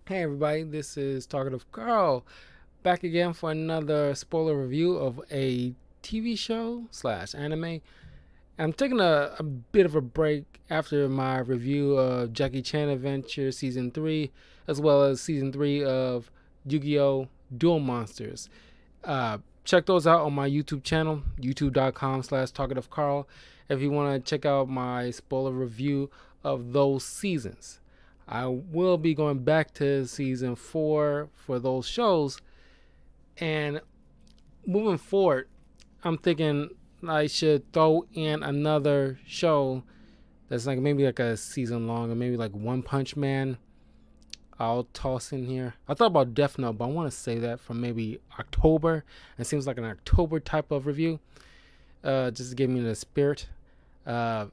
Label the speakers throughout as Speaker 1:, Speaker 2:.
Speaker 1: Hey everybody, this is Talkative Carl back again for another spoiler review of a TV show slash anime. I'm taking a bit of a break after my review of Jackie Chan Adventure Season 3 as well as Season 3 of Yu-Gi-Oh! Duel Monsters. Check those out on my YouTube channel, youtube.com/slash talkativecarl, if you want to check out my spoiler review of those seasons. I will be going back to season 4 for those shows, and moving forward, I'm thinking I should throw in another show that's like maybe like a season long, or maybe like One Punch Man. I'll toss in here. I thought about Death Note, but I want to say that for maybe October. It seems like an October type of review, just to give me the spirit. Uh,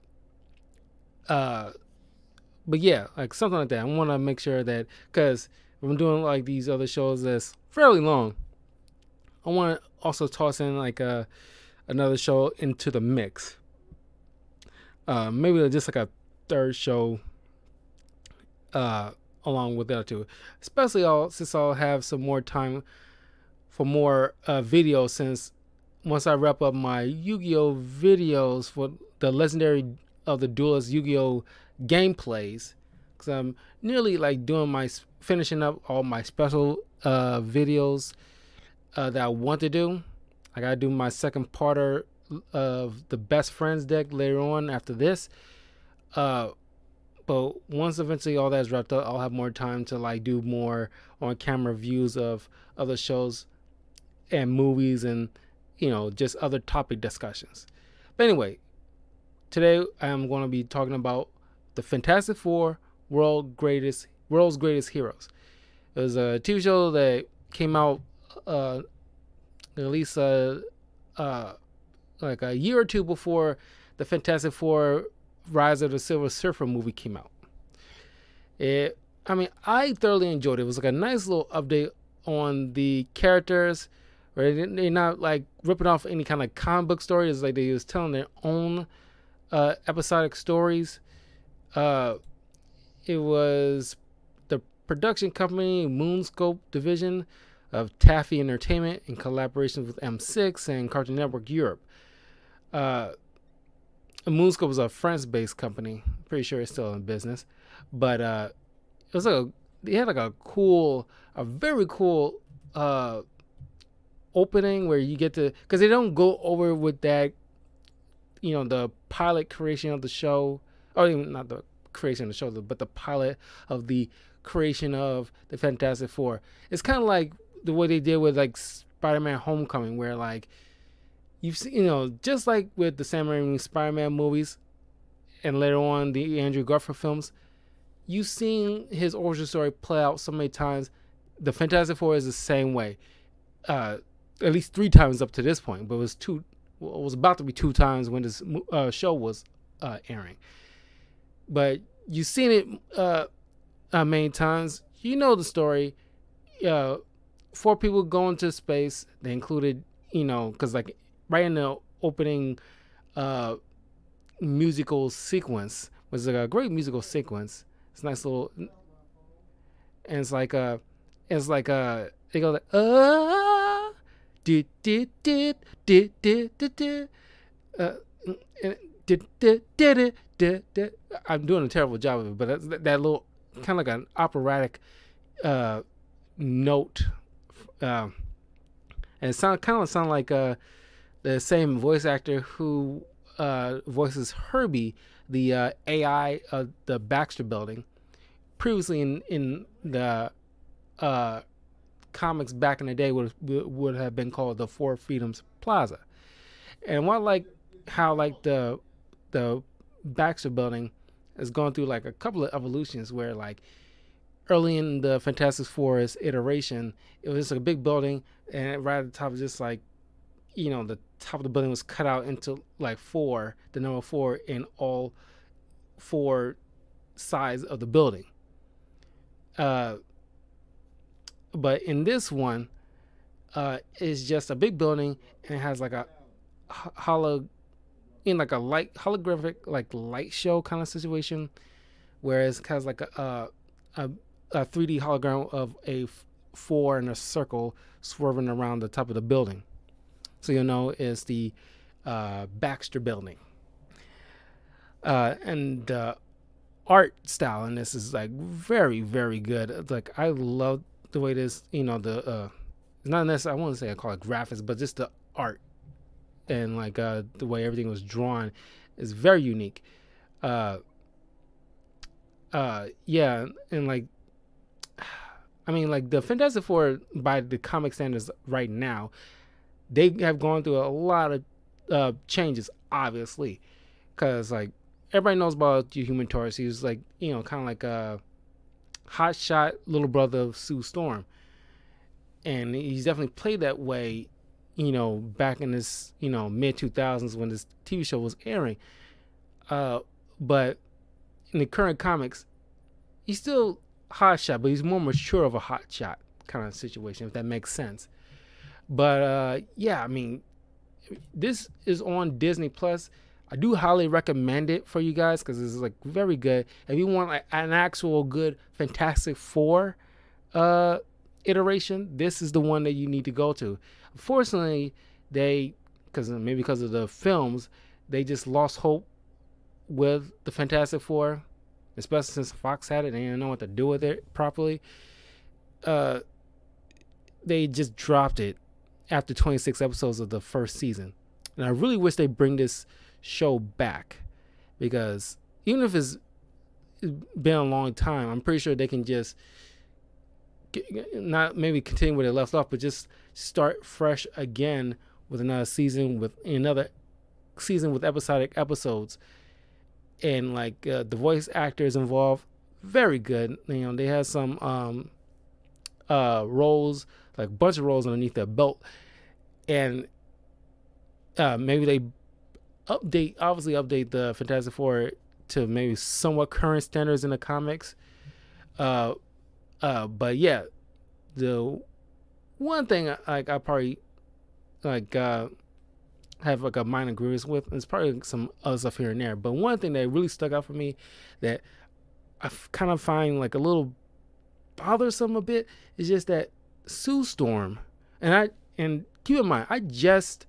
Speaker 1: uh, but yeah, like something like that. I want to make sure that because if I'm doing like these other shows that's fairly long, I want to also toss in like another show into the mix. Maybe just like a third show uh, along with the other two. Especially since I'll have some more time for more videos, since once I wrap up my Yu-Gi-Oh videos for the Legendary of the Duelist Yu-Gi-Oh gameplays, because I'm nearly like doing my finishing up all my special videos that I want to do. I gotta do my second parter of the Best Friends deck later on after this. Uh, but once eventually all that's wrapped up, I'll have more time to like do more on camera views of other shows and movies, and just other topic discussions. But anyway, today I am going to be talking about the Fantastic Four World's Greatest Heroes. It was a TV show that came out at least uh, like a year or two before the Fantastic Four Rise of the Silver Surfer movie came out. I thoroughly enjoyed it. It was like a nice little update on the characters, where they're not like ripping off any kind of comic book story. It's like they was telling their own episodic stories. Uh, it was the production company Moonscope Division of Taffy Entertainment in collaboration with M6 and Cartoon Network Europe. Uh, Moonscope was a France-based company. Pretty sure it's still in business, but it was they had like a very cool opening where you get to, because they don't go over with that, the pilot creation of the show, or even not the creation of the show, but the pilot of the creation of the Fantastic Four. It's kind of like the way they did with like Spider-Man Homecoming, where like you've seen, just like with the Sam Raimi Spider-Man movies and later on the Andrew Garfield films, you've seen his origin story play out so many times. The Fantastic Four is the same way. At least 3 times up to this point, but it was about to be 2 times when this show was airing. But you've seen it many times. You know the story. 4 people going to space. They included, because like right in the opening musical sequence was like a great musical sequence. It's a nice little, and it goes like did did did did did did did did did did. I'm doing a terrible job of it, but that little kind of like an operatic note, and it sound like the same voice actor who voices Herbie, the AI of the Baxter Building, previously in the comics back in the day would have been called the Four Freedoms Plaza. And what like how like the Baxter Building has gone through like a couple of evolutions, where like early in the Fantastic Four's iteration, it was just like a big building, and right at the top was just like, the top of the building was cut out into like the number 4 in all 4 sides of the building. But in this one, it's just a big building, and it has like a like a light holographic like light show kind of situation, whereas it has like a a 3D hologram of a four in a circle swerving around the top of the building. So you'll know it's the Baxter Building. And art style in this is like very, very good. It's like I love the way this, the not necessarily, I won't say I call it graphics, but just the art and like the way everything was drawn is very unique. Yeah, and like I mean, like the Fantastic Four by the comic standards right now, they have gone through a lot of changes, obviously, because like everybody knows about the Human Torch. He was like, kind of like a hotshot little brother of Sue Storm, and he's definitely played that way, back in this, mid 2000s when this TV show was airing. But in the current comics, he's still hotshot, but he's more mature of a hotshot kind of situation, if that makes sense. But yeah, I mean, this is on Disney Plus. I do highly recommend it for you guys because it's like very good. If you want like an actual good Fantastic Four iteration, this is the one that you need to go to. Unfortunately, because of the films, they just lost hope with the Fantastic Four, especially since Fox had it. They didn't know what to do with it properly. They just dropped it after 26 episodes of the first season. And I really wish they bring this show back, because even if it's been a long time, I'm pretty sure they can just not maybe continue where they left off, but just start fresh again with another season with episodic episodes. And like the voice actors involved, very good. They had some roles, like a bunch of roles underneath their belt, and maybe they update the Fantastic Four to maybe somewhat current standards in the comics. But yeah, the one thing I probably have like a minor grievance with, and it's probably some other stuff here and there. But one thing that really stuck out for me that I kind of find like a little bothersome a bit is just that Sue Storm, and keep in mind, I just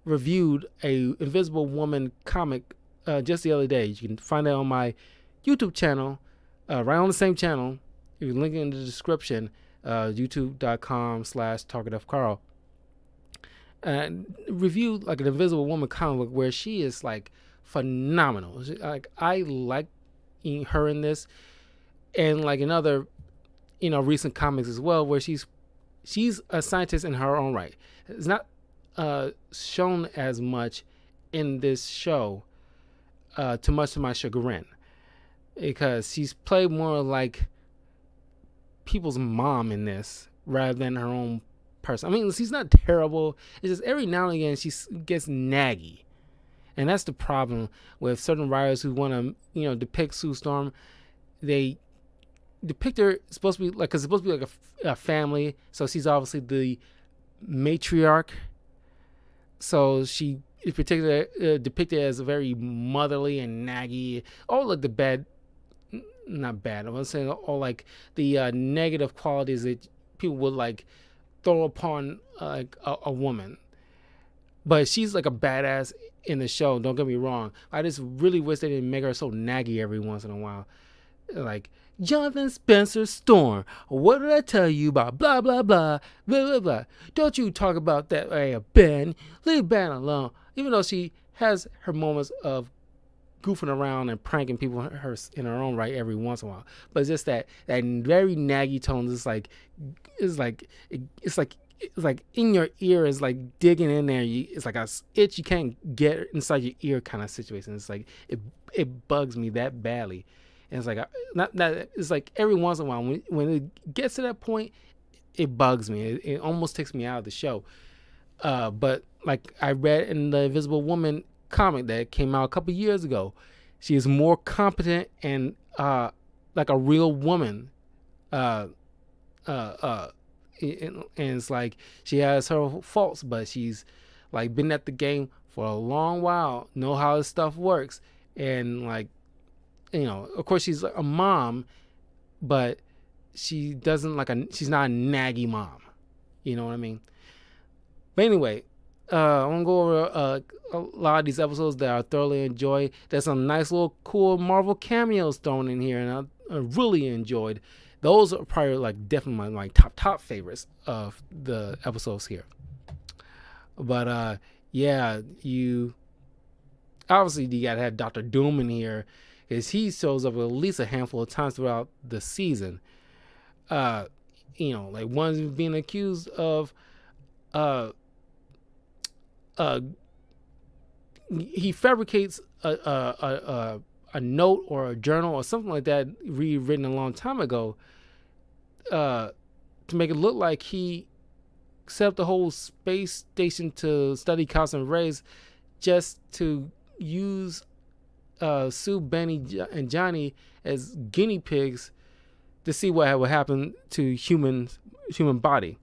Speaker 1: reviewed a Invisible Woman comic just the other day. You can find that on my YouTube channel, right on the same channel. You can link it in the description, youtube.com/TalkingToughCarl. Reviewed like an Invisible Woman comic book where she is like phenomenal. I like her in this, and like in other recent comics as well, where she's a scientist in her own right. It's not shown as much in this show, too much to my chagrin, because she's played more like people's mom in this rather than her own person. I mean, she's not terrible. It's just every now and again she gets naggy, and that's the problem with certain writers who want to depict Sue Storm. They depict her supposed to be like, 'cause it's supposed to be like a family, so she's obviously the matriarch. So she is particularly depicted as very motherly and naggy. All like the bad, not bad, I'm saying all like the negative qualities that people would like throw upon like a woman. But she's like a badass in the show, don't get me wrong. I just really wish they didn't make her so naggy every once in a while. Like, Jonathan Spencer Storm, what did I tell you about blah, blah, blah, blah, blah, blah. Don't you talk about that, hey, Ben. Leave Ben alone. Even though she has her moments of goofing around and pranking people in her own right every once in a while. But it's just that very naggy tone is like, it's like in your ear, is like digging in there. It's like a itch you can't get inside your ear kind of situation. It's like, it bugs me that badly. And it's like it's like every once in a while when it gets to that point, it bugs me. It almost takes me out of the show. But like I read in the Invisible Woman comic that came out a couple years ago, she is more competent and like a real woman. And it's like she has her faults, but she's like been at the game for a long while, know how this stuff works, and like, of course she's a mom, but she doesn't she's not a naggy mom. You know what I mean? But anyway, I'm gonna go over a lot of these episodes that I thoroughly enjoy. There's some nice little cool Marvel cameos thrown in here, and I really enjoyed. Those are probably like definitely my top favorites of the episodes here. But yeah, you gotta have Doctor Doom in here, because he shows up at least a handful of times throughout the season. Like one's being accused of he fabricates a note or a journal or something like that rewritten a long time ago to make it look like he set up the whole space station to study cosmic rays, just to use Sue, Benny, and Johnny as guinea pigs to see what would happen to human body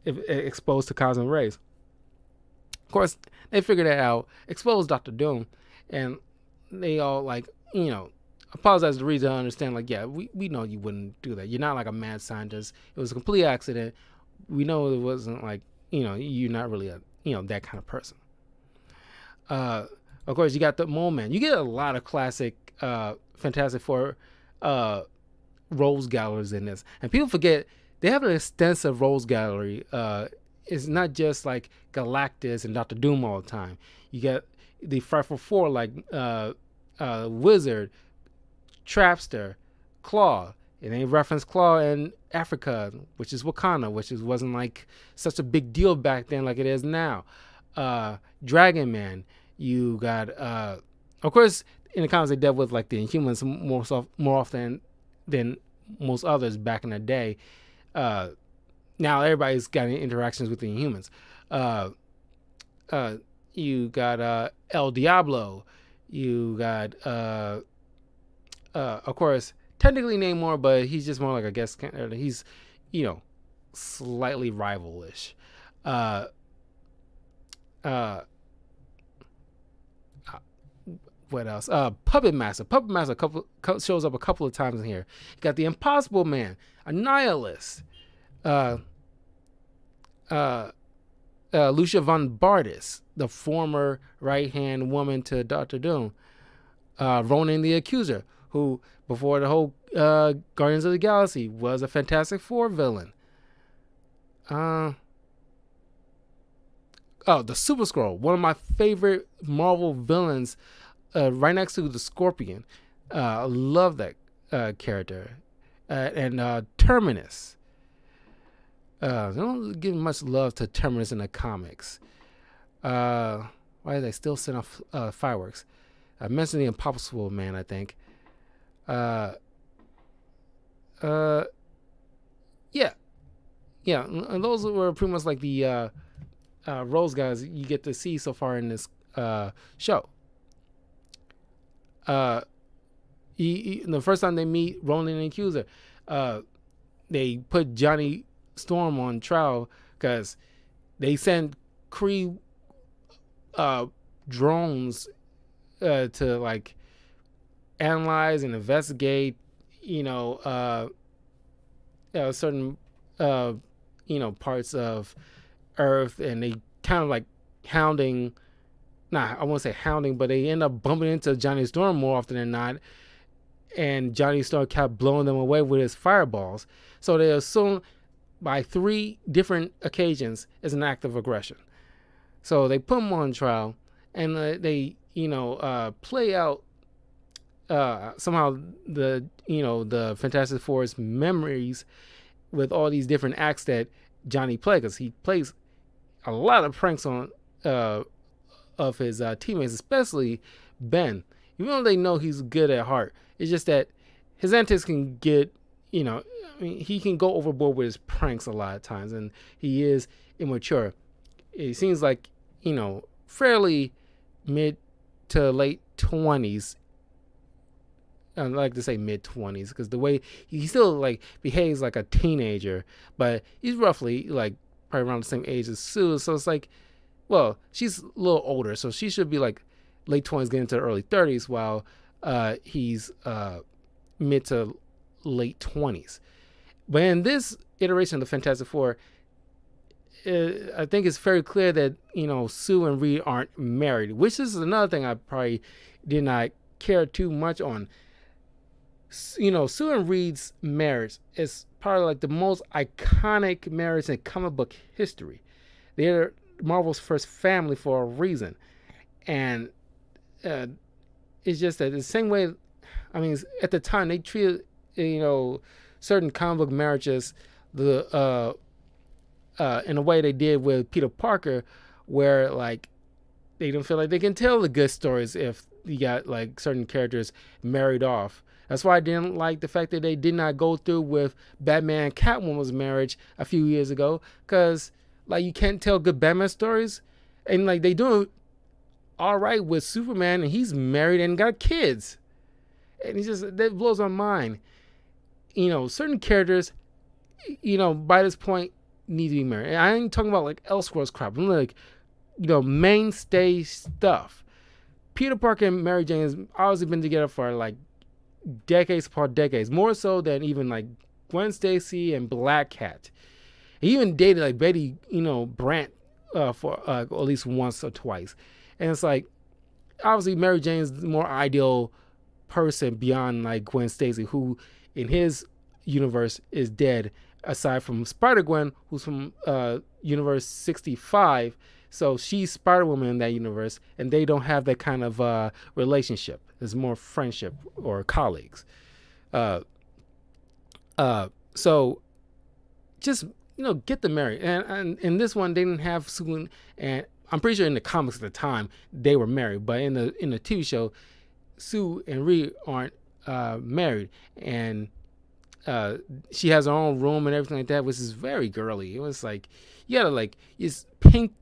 Speaker 1: if exposed to cosmic rays. Of course, they figured that out, exposed Dr. Doom, and they all apologize to the reader to understand, we know you wouldn't do that. You're not like a mad scientist. It was a complete accident. We know it wasn't you're not really that kind of person. Of course, you got the Mole Man. You get a lot of classic Fantastic Four Rose galleries in this, and people forget they have an extensive Rose gallery. It's not just like Galactus and Doctor Doom all the time. You get the Frightful Four like Wizard, Trapster, Claw, and they reference Claw in Africa, which is Wakanda, which wasn't like such a big deal back then like it is now. Dragon Man. You got of course in the comics they dealt with like the Inhumans more often than most others back in the day. Now everybody's got interactions with the Inhumans. You got El Diablo. You got of course technically Namor, but he's just more like a guest character. He's slightly rivalish. What else? Puppet Master. Puppet Master shows up a couple of times in here. You got the Impossible Man, Annihilus, Lucia von Bartis, the former right-hand woman to Doctor Doom, Ronan the Accuser, who before the whole Guardians of the Galaxy was a Fantastic Four villain. The Super Skrull, one of my favorite Marvel villains, right next to the Scorpion. I love that character. And Terminus. They don't give much love to Terminus in the comics. Why do they still send off fireworks? I mentioned the Impossible Man, I think. Yeah. And those were pretty much like the Rose guys you get to see so far in this show. The first time they meet Ronan the Accuser, they put Johnny Storm on trial because they sent Kree drones to analyze and investigate certain parts of Earth, and they kind of hounding, I won't say hounding, but they end up bumping into Johnny Storm more often than not, and Johnny Storm kept blowing them away with his fireballs. So they assume by 3 different occasions is an act of aggression. So they put him on trial, and they play out somehow the Fantastic Four's memories with all these different acts that Johnny plays, because he plays a lot of pranks on of his teammates, especially Ben. Even though they know he's good at heart, it's just that his antics can get, he can go overboard with his pranks a lot of times, and he is immature. It seems like, fairly mid to late 20s. I like to say mid 20s because the way he still behaves like a teenager, but he's roughly probably around the same age as Sue. So it's she's a little older, so she should be late 20s, getting into the early 30s, while he's mid to late 20s. But in this iteration of the Fantastic Four, I think it's very clear that Sue and Reed aren't married, which is another thing I probably did not care too much on. Sue and Reed's marriage is probably like the most iconic marriage in comic book history. They're Marvel's first family for a reason, and it's just that the same way. I mean, at the time they treated certain comic book marriages the in a way they did with Peter Parker, where like they don't feel like they can tell the good stories if you got like certain characters married off. That's why I didn't like the fact that they did not go through with Batman and Catwoman's marriage a few years ago, because like you can't tell good Batman stories, and like they doing all right with Superman, and he's married and got kids, and it's just that blows my mind. Certain characters, by this point need to be married. And I ain't talking about like Elseworlds crap. I'm like, mainstay stuff. Peter Parker and Mary Jane has obviously been together for like decades upon decades, more so than even like Gwen Stacy and Black Cat. He even dated like Betty, Brant for at least once or twice. And it's like, obviously Mary Jane's the more ideal person beyond like Gwen Stacy, who in his universe is dead, aside from Spider-Gwen, who's from universe 65. So she's Spider-Woman in that universe, and they don't have that kind of relationship. It's more friendship or colleagues. So just get them married. And in this one, they didn't have Sue, and I'm pretty sure in the comics at the time they were married, but in the TV show, Sue and Reed aren't married, and she has her own room and everything like that, which is very girly. It was like you gotta like it's pink,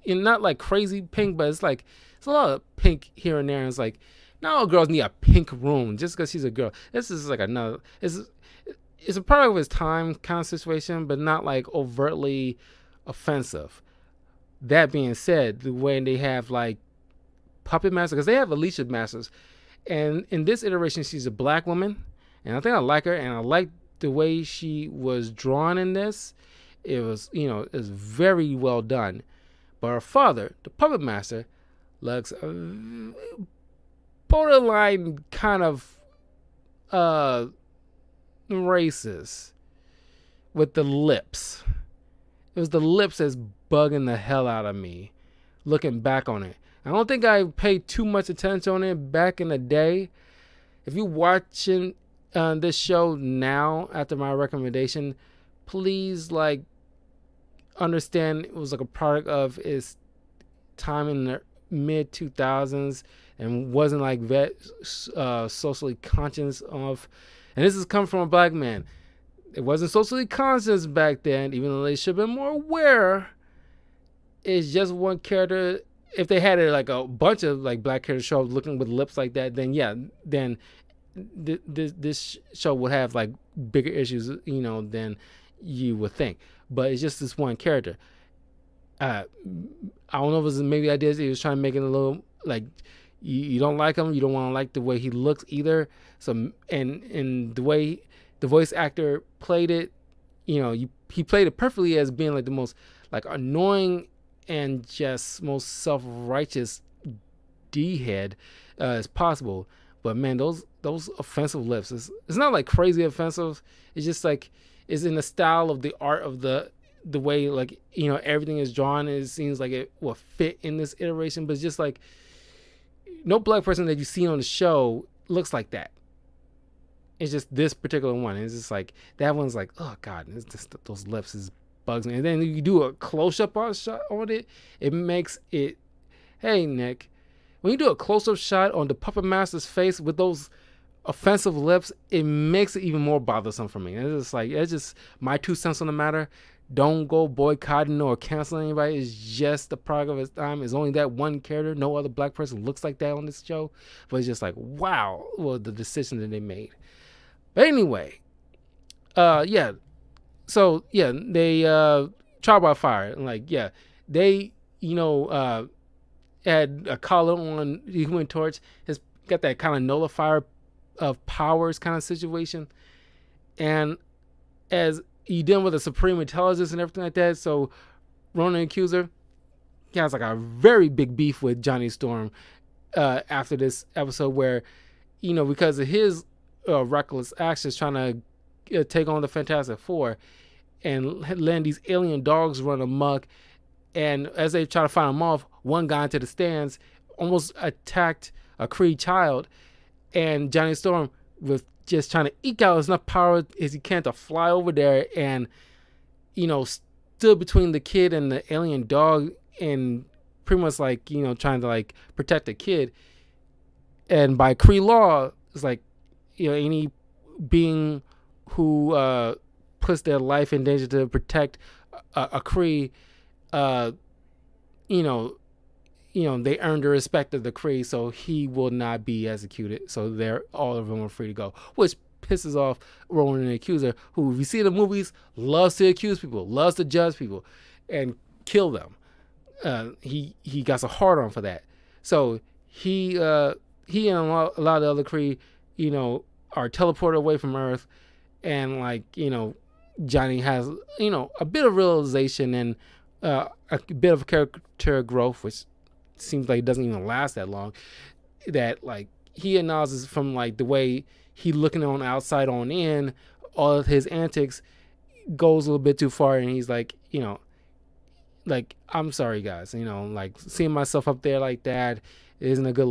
Speaker 1: and not like crazy pink, but it's like it's a lot of pink here and there. And it's like not all girls need a pink room just because she's a girl. This is like another. It's a product of its time kind of situation, but not like overtly offensive. That being said, the way they have like Puppet Master, because they have Alicia Masters, and in this iteration she's a black woman, and I think I like her, and I like the way she was drawn in this. It was very well done. But her father, the Puppet Master, looks borderline kind of racist with the lips. It was the lips that's bugging the hell out of me looking back on it. I don't think I paid too much attention on it back in the day. If you're watching this show now after my recommendation, please like understand it was like a product of its time in the mid 2000s and wasn't like socially conscious of. And this is coming from a black man. It wasn't socially conscious back then, even though they should have been more aware. It's just one character. If they had like a bunch of like black characters show up looking with lips like that, then yeah, then this show would have like bigger issues, than you would think. But it's just this one character. I don't know if it was maybe ideas he was trying to make it a little like you don't like him, you don't want to like the way he looks either. So and the way the voice actor played it, he played it perfectly as being like the most like annoying and just most self-righteous D-head as possible. But man, those offensive lips, it's not like crazy offensive. It's just like it's in the style of the art of the way like everything is drawn. And it seems like it will fit in this iteration, but it's just like no black person that you see on the show looks like that. It's just this particular one. It's just like that one's like, oh god, it's just those lips is bugs me. And then you do a close-up shot on it. It makes it. Hey Nick, when you do a close-up shot on the Puppet Master's face with those offensive lips, it makes it even more bothersome for me. It's just like it's just my 2 cents on the matter. Don't go boycotting or canceling anybody. It's just the product of its time. It's only that one character. No other black person looks like that on this show. But it's just like, wow, well, the decision that they made. But anyway, yeah. So yeah, they trial by fire. And like, yeah, they had a collar on the Human Torch. Has got that kind of nullifier of powers kind of situation, and as you dealing with a supreme intelligence and everything like that. So Ronan Accuser, he has like a very big beef with Johnny Storm after this episode, where because of his reckless actions trying to take on the Fantastic Four and letting these alien dogs run amok. And as they try to fight him off, one guy into the stands almost attacked a Kree child, and Johnny Storm was just trying to eke out as enough power as he can to fly over there and stood between the kid and the alien dog, and pretty much like trying to like protect the kid. And by Kree law, it's like any being who puts their life in danger to protect a Kree, they earn the respect of the Kree, so he will not be executed. So all of them are free to go, which pisses off Ronan the Accuser, who, if you see the movies, loves to accuse people, loves to judge people, and kill them. He got a hard on for that. So he and a lot of the other Kree, are teleported away from Earth, and Johnny has a bit of realization and a bit of character growth, which seems like it doesn't even last that long. That he acknowledges from the way he looking on outside on in, all of his antics goes a little bit too far, and he's I'm sorry guys, seeing myself up there like that isn't a good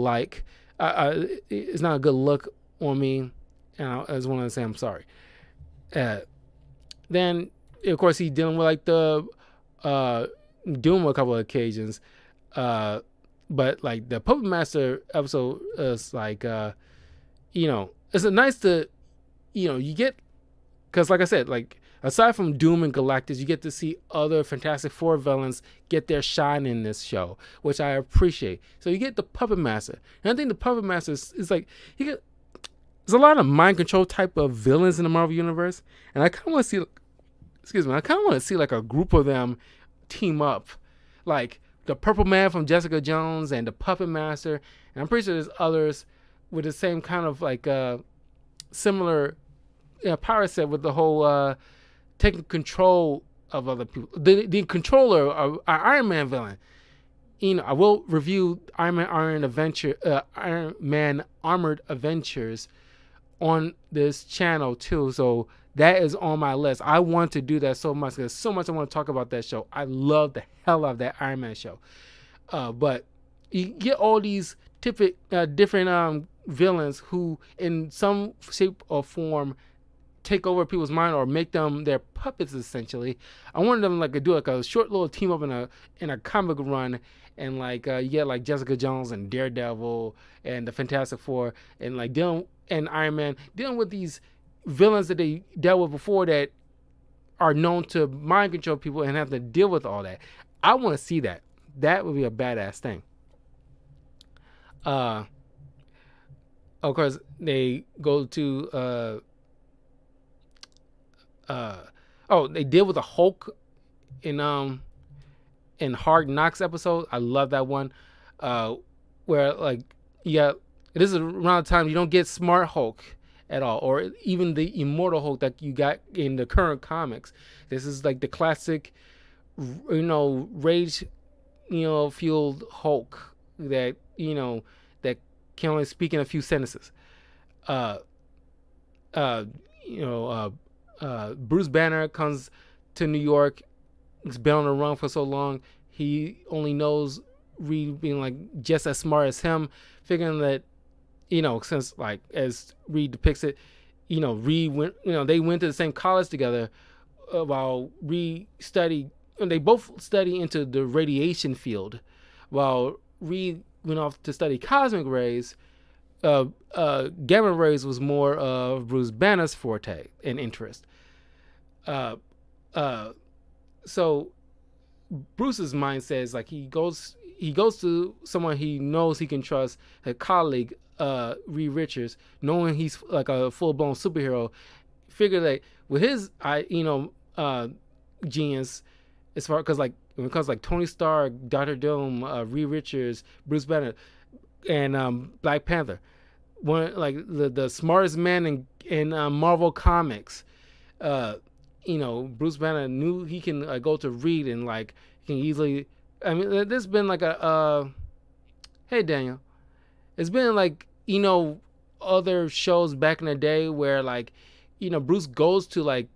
Speaker 1: it's not a good look on me, and I just want to say I'm sorry. Then of course he's dealing with the Doom a couple of occasions, but the Puppet Master episode is it's a nice to you get, because like I said, aside from Doom and Galactus, you get to see other Fantastic Four villains get their shine in this show, which I appreciate. So you get the Puppet Master, and I think the Puppet Master is there's a lot of mind control type of villains in the Marvel universe, and I kind of want to see a group of them team up, like the Purple Man from Jessica Jones and the Puppet Master, and I'm pretty sure there's others with the same kind of similar power set, with the whole taking control of other people. The controller of Iron Man villain. I will review Iron Man Armored Adventures on this channel too, so that is on my list. I want to do that so much. There's so much I want to talk about that show. I love the hell out of that Iron Man show. But you get all these different villains who, in some shape or form, take over people's mind or make them their puppets. Essentially, I wanted them to do a short little team up in a comic run, and you get Jessica Jones and Daredevil and the Fantastic Four, and and Iron Man dealing with these villains that they dealt with before that are known to mind control people and have to deal with all that. I want to see that. That would be a badass thing. Of course, they go to they deal with the Hulk in Hard Knocks episode. I love that one. Where this is around the time you don't get Smart Hulk at all, or even the Immortal Hulk that you got in the current comics. This is the classic, rage, fueled Hulk that that can only speak in a few sentences. Bruce Banner comes to New York. He's been on the run for so long. He only knows Reed being just as smart as him, figuring that since as Reed depicts it, Reed went, they went to the same college together, while Reed studied, and they both study into the radiation field, while Reed went off to study cosmic rays. Gamma rays was more of Bruce Banner's forte and interest. So Bruce's mindset is he goes to someone he knows he can trust, a colleague, Reed Richards, knowing he's a full-blown superhero. Figure that with his genius, as far because when it comes Tony Stark, Dr. Doom, Reed Richards, Bruce Banner, and Black Panther, one the smartest man in Marvel Comics, Bruce Banner knew he can go to Reed and like he can easily. I mean, there's been like hey Daniel, it's been like other shows back in the day where like Bruce goes to like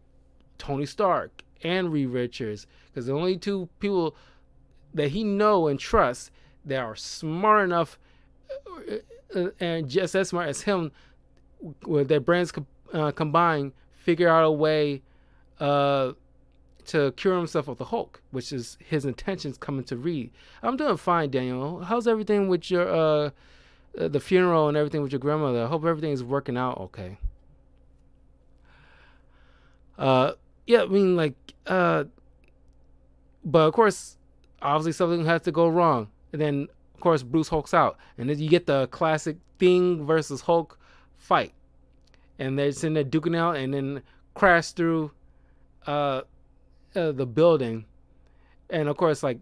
Speaker 1: Tony Stark and Reed Richards because the only two people that he know and trusts that are smart enough and just as smart as him with their brains combined figure out a way to cure himself of the Hulk, which is his intentions coming to Reed. I'm doing fine, Daniel. How's everything with your the funeral and everything with your grandmother? I hope everything is working out okay. Yeah, I mean like but of course obviously something has to go wrong. And then of course Bruce Hulks out. And then you get the classic Thing versus Hulk fight. And they're sitting there duking out and then crash through the building. And of course like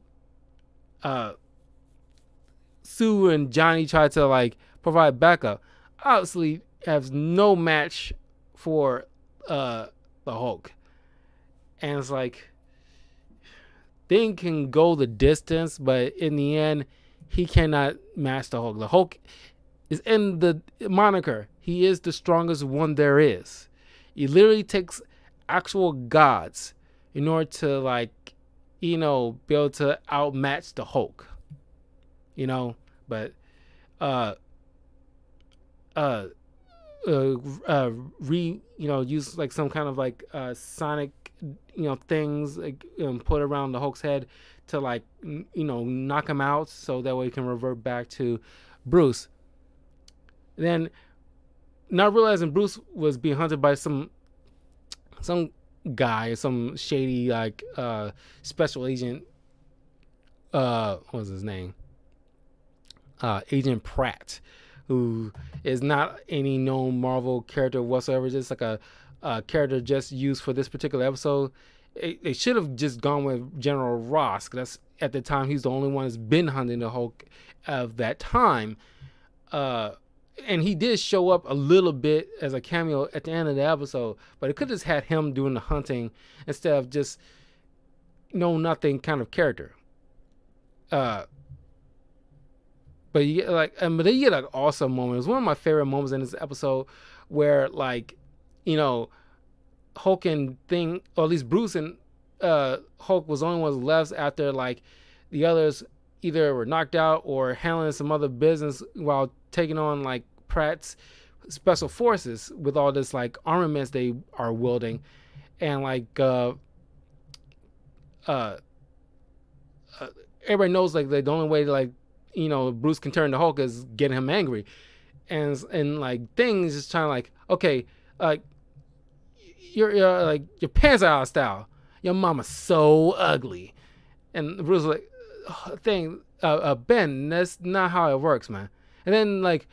Speaker 1: Sue and Johnny try to like provide backup. Obviously has no match for the Hulk. And it's like Thing can go the distance, but in the end, he cannot match the Hulk. The Hulk is in the moniker. He is the strongest one there is. He literally takes actual gods in order to like, be able to outmatch the Hulk. But use like some kind of like sonic things like put around the Hulk's head to like knock him out so that way he can revert back to Bruce. Then not realizing Bruce was being hunted by some guy, some shady like special agent, what was his name, Agent Pratt, who is not any known Marvel character whatsoever, just like a character just used for this particular episode. They should have just gone with General Ross, because at the time he's the only one that's been hunting the Hulk of that time. And he did show up a little bit as a cameo at the end of the episode, but it could have just had him doing the hunting instead of just nothing kind of character. But you get but then you get like awesome moments. One of my favorite moments in this episode where like, Hulk and Thing, or at least Bruce and Hulk was the only ones left after like the others either were knocked out or handling some other business while taking on like Pratt's special forces with all this like armaments they are wielding. And like everybody knows like the only way to like Bruce can turn the Hulk is getting him angry, and like Things just trying to like, okay, you're like your pants are out of style, your mama's so ugly, and Bruce was like, Ben, that's not how it works, man. And then like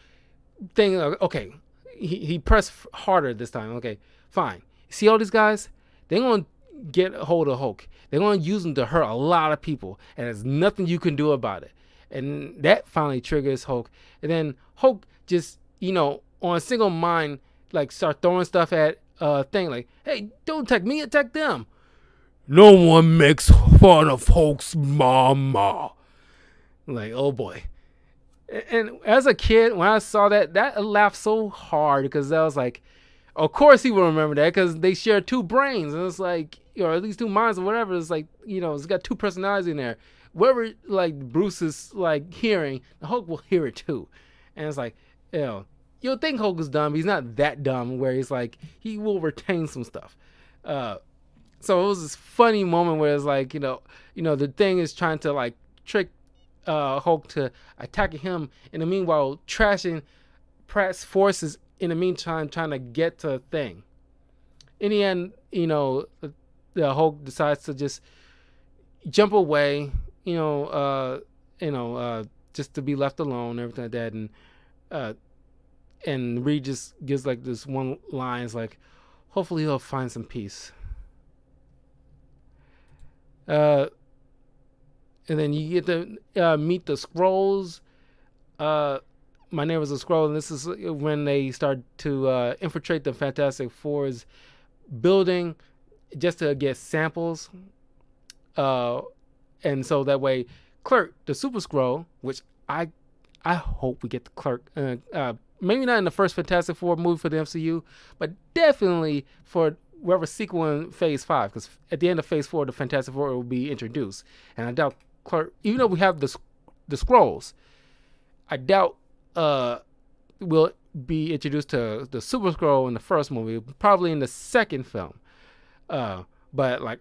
Speaker 1: Thing, okay, he pressed harder this time. Okay, fine. See all these guys, they're gonna get a hold of Hulk. They're gonna use him to hurt a lot of people, and there's nothing you can do about it. And that finally triggers Hulk. And then Hulk just, on a single mind, like start throwing stuff at Thing, like, hey, don't attack me, attack them. No one makes fun of Hulk's mama. Like, oh boy. And as a kid, when I saw that I laughed so hard because I was like, of course he will remember that because they share two brains. And it's like, or at least two minds or whatever. It's like, it's got two personalities in there. Whatever like Bruce is like hearing, the Hulk will hear it too. And it's like, you'll think Hulk is dumb, but he's not that dumb where he's like, he will retain some stuff. So it was this funny moment where it's like, the Thing is trying to like trick Hulk to attacking him, in the meanwhile trashing Pratt's forces in the meantime trying to get to Thing. In the end, the Hulk decides to just jump away, just to be left alone, everything like that, and Reed just gives like this one line, it's like, hopefully he'll find some peace. And then you get to meet the Skrulls. My name is a Skrull, and this is when they start to infiltrate the Fantastic Four's building, just to get samples, uh, and so that way, Clerk, the Super Scroll, which I hope we get the Clerk. Maybe not in the first Fantastic Four movie for the MCU, but definitely for whatever sequel in Phase 5, because at the end of Phase 4, the Fantastic Four will be introduced. And I doubt Clerk, even though we have the scrolls, I doubt we'll be introduced to the Super Scroll in the first movie, probably in the second film. But like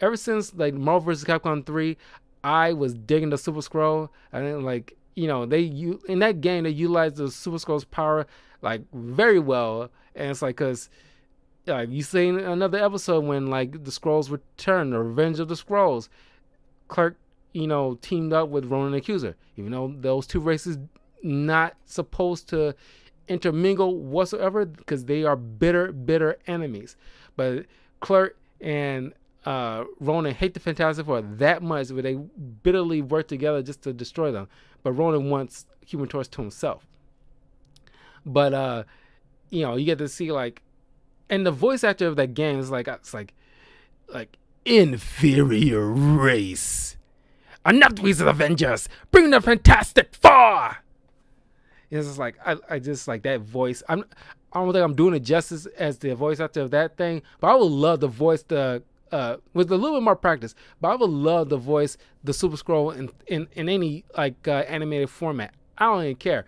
Speaker 1: ever since like Marvel vs. Capcom 3, I was digging the Super Scroll. I didn't like, in that game they utilized the Super Scroll's power like very well, and it's like because you see in another episode when like the Scrolls return, the Revenge of the Scrolls, Clark teamed up with Ronan the Accuser, even though those two races not supposed to intermingle whatsoever because they are bitter enemies. But Clark and Ronan hate the Fantastic Four that much where they bitterly work together just to destroy them. But Ronan wants Human Torch to himself. But you get to see like, and the voice actor of that game is like, inferior race. Enough with the Avengers. Bring the Fantastic Four. It's just like I just like that voice. I don't think I'm doing it justice as the voice actor of that thing, but I would love to voice the with a little bit more practice. But I would love to voice the Super Scroll in any like animated format. I don't even care.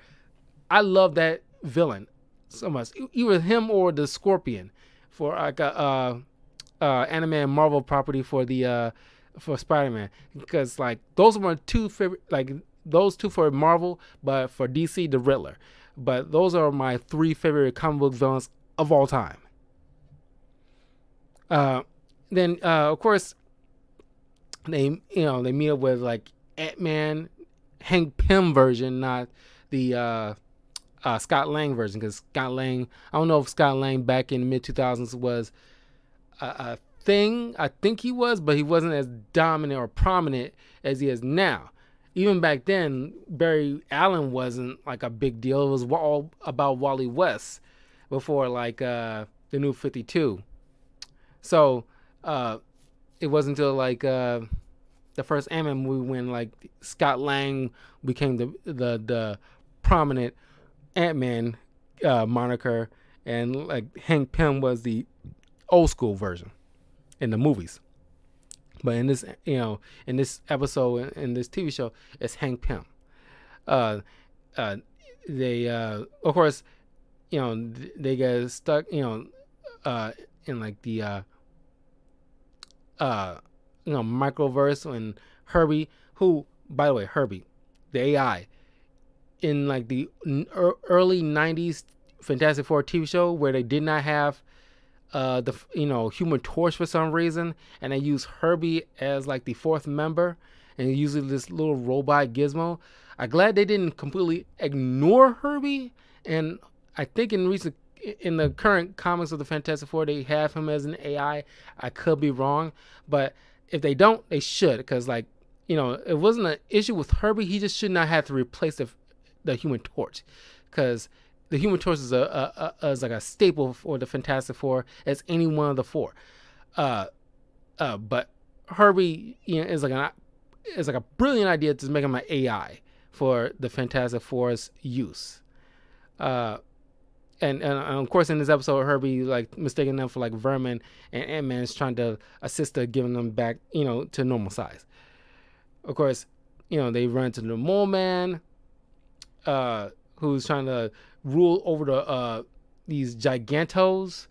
Speaker 1: I love that villain so much. Either him or the Scorpion for like a anime and Marvel property for the for Spider-Man, because like those are my two favorite, like those two for Marvel, but for DC, the Riddler. But those are my three favorite comic book villains of all time. Then of course they meet up with like Ant-Man, Hank Pym version, not the Scott Lang version, because Scott Lang, I don't know if Scott Lang back in the mid 2000s was a thing. I think he was, but he wasn't as dominant or prominent as he is now. Even back then, Barry Allen wasn't like a big deal. It was all about Wally West before like the New 52. So it wasn't until like the first Ant-Man movie when like Scott Lang became the prominent Ant-Man moniker, and like Hank Pym was the old school version in the movies. But in this, in this episode, in this TV show, it's Hank Pym. They, of course, they get stuck, in like the, microverse, and Herbie, who, by the way, Herbie, the AI, in like the early 90s Fantastic Four TV show where they did not have the Human Torch for some reason, and they use Herbie as like the fourth member, and using this little robot Gizmo. I'm glad they didn't completely ignore Herbie, and I think in the current comics of the Fantastic Four they have him as an AI. I could be wrong, but if they don't, they should, because like it wasn't an issue with Herbie. He just should not have to replace the Human Torch, because the Human Torch is is like a staple for the Fantastic Four as any one of the four. But Herbie, is like a brilliant idea to make him an AI for the Fantastic Four's use. And of course in this episode, Herbie like mistaking them for like vermin, and Ant-Man is trying to assist her, giving them back to normal size. Of course, they run into the Mole Man, who's trying to rule over these Gigantos,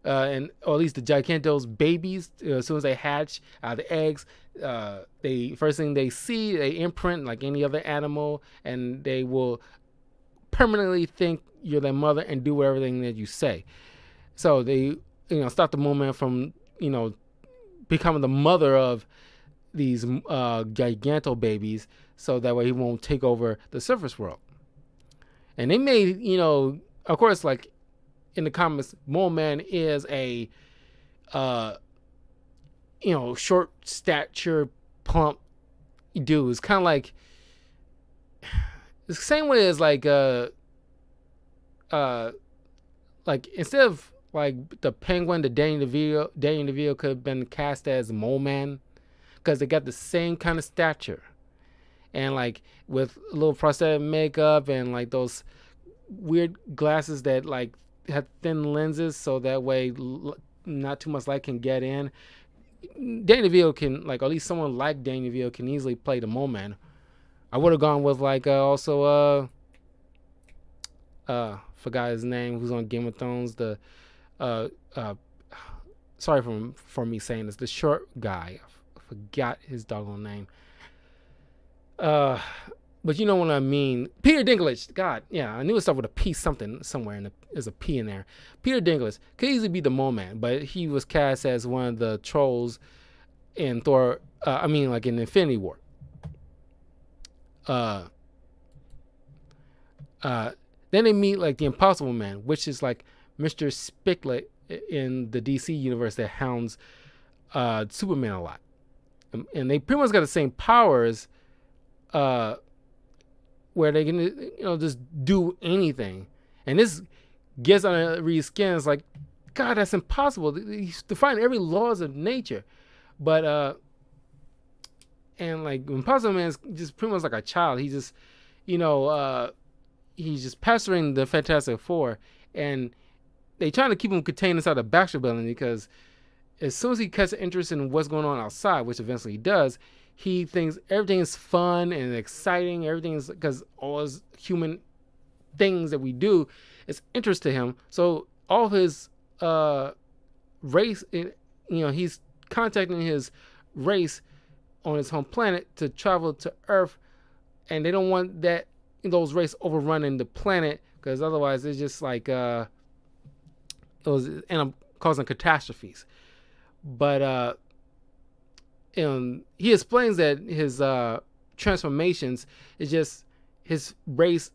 Speaker 1: or at least the Gigantos babies. As soon as they hatch out of the eggs, first thing they see, they imprint like any other animal, and they will permanently think you're their mother and do everything that you say. So they stop the Mole Man from becoming the mother of these Giganto babies, so that way he won't take over the surface world. And they made, of course, like in the comics, Mole Man is a, short stature, plump dude. It's kind of like, it's the same way as like instead of like the Penguin, the Danny DeVito could have been cast as Mole Man because they got the same kind of stature, and like with a little prosthetic makeup and like those weird glasses that like have thin lenses, so that way not too much light can get in. Danny DeVito can, like, at least someone like Danny DeVito can easily play the Mole Man. I would have gone with like forgot his name, who's on Game of Thrones, the uh uh sorry for me saying this, the short guy. I forgot his doggone name. Uh but you know what I mean. Peter Dinklage. God, yeah, I knew it started with a P something somewhere, and there's a P in there. Peter Dinklage could easily be the Mole Man, but he was cast as one of the trolls in Thor. Like in Infinity War. Uh, then they meet like the Impossible Man, which is like Mr. Spicklet in the DC universe that hounds Superman a lot, and they pretty much got the same powers, where they can just do anything. And this gets on Reed's skin. It's like, God, that's impossible. He's defying every laws of nature, but and like Impossible Man is just pretty much like a child. He just, he's just pestering the Fantastic Four, and they trying to keep him contained inside the Baxter Building because as soon as he catches interest in what's going on outside, which eventually he does, he thinks everything is fun and exciting. Everything is, because all his human things that we do is interest to him. So all of his race, he's contacting his race on his home planet to travel to Earth, and they don't want those race overrunning the planet, because otherwise it's just like those end up causing catastrophes. But he explains that his transformations is just his race,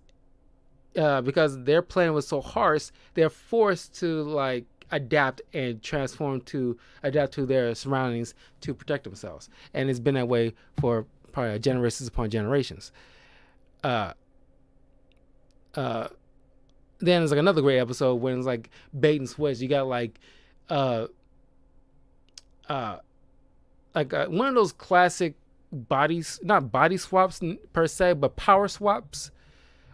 Speaker 1: because their planet was so harsh, they're forced to like adapt and transform to adapt to their surroundings to protect themselves, and it's been that way for probably generations upon generations. Then there's like another great episode when it's like bait and switch. You got like one of those classic not body swaps per se, but power swaps.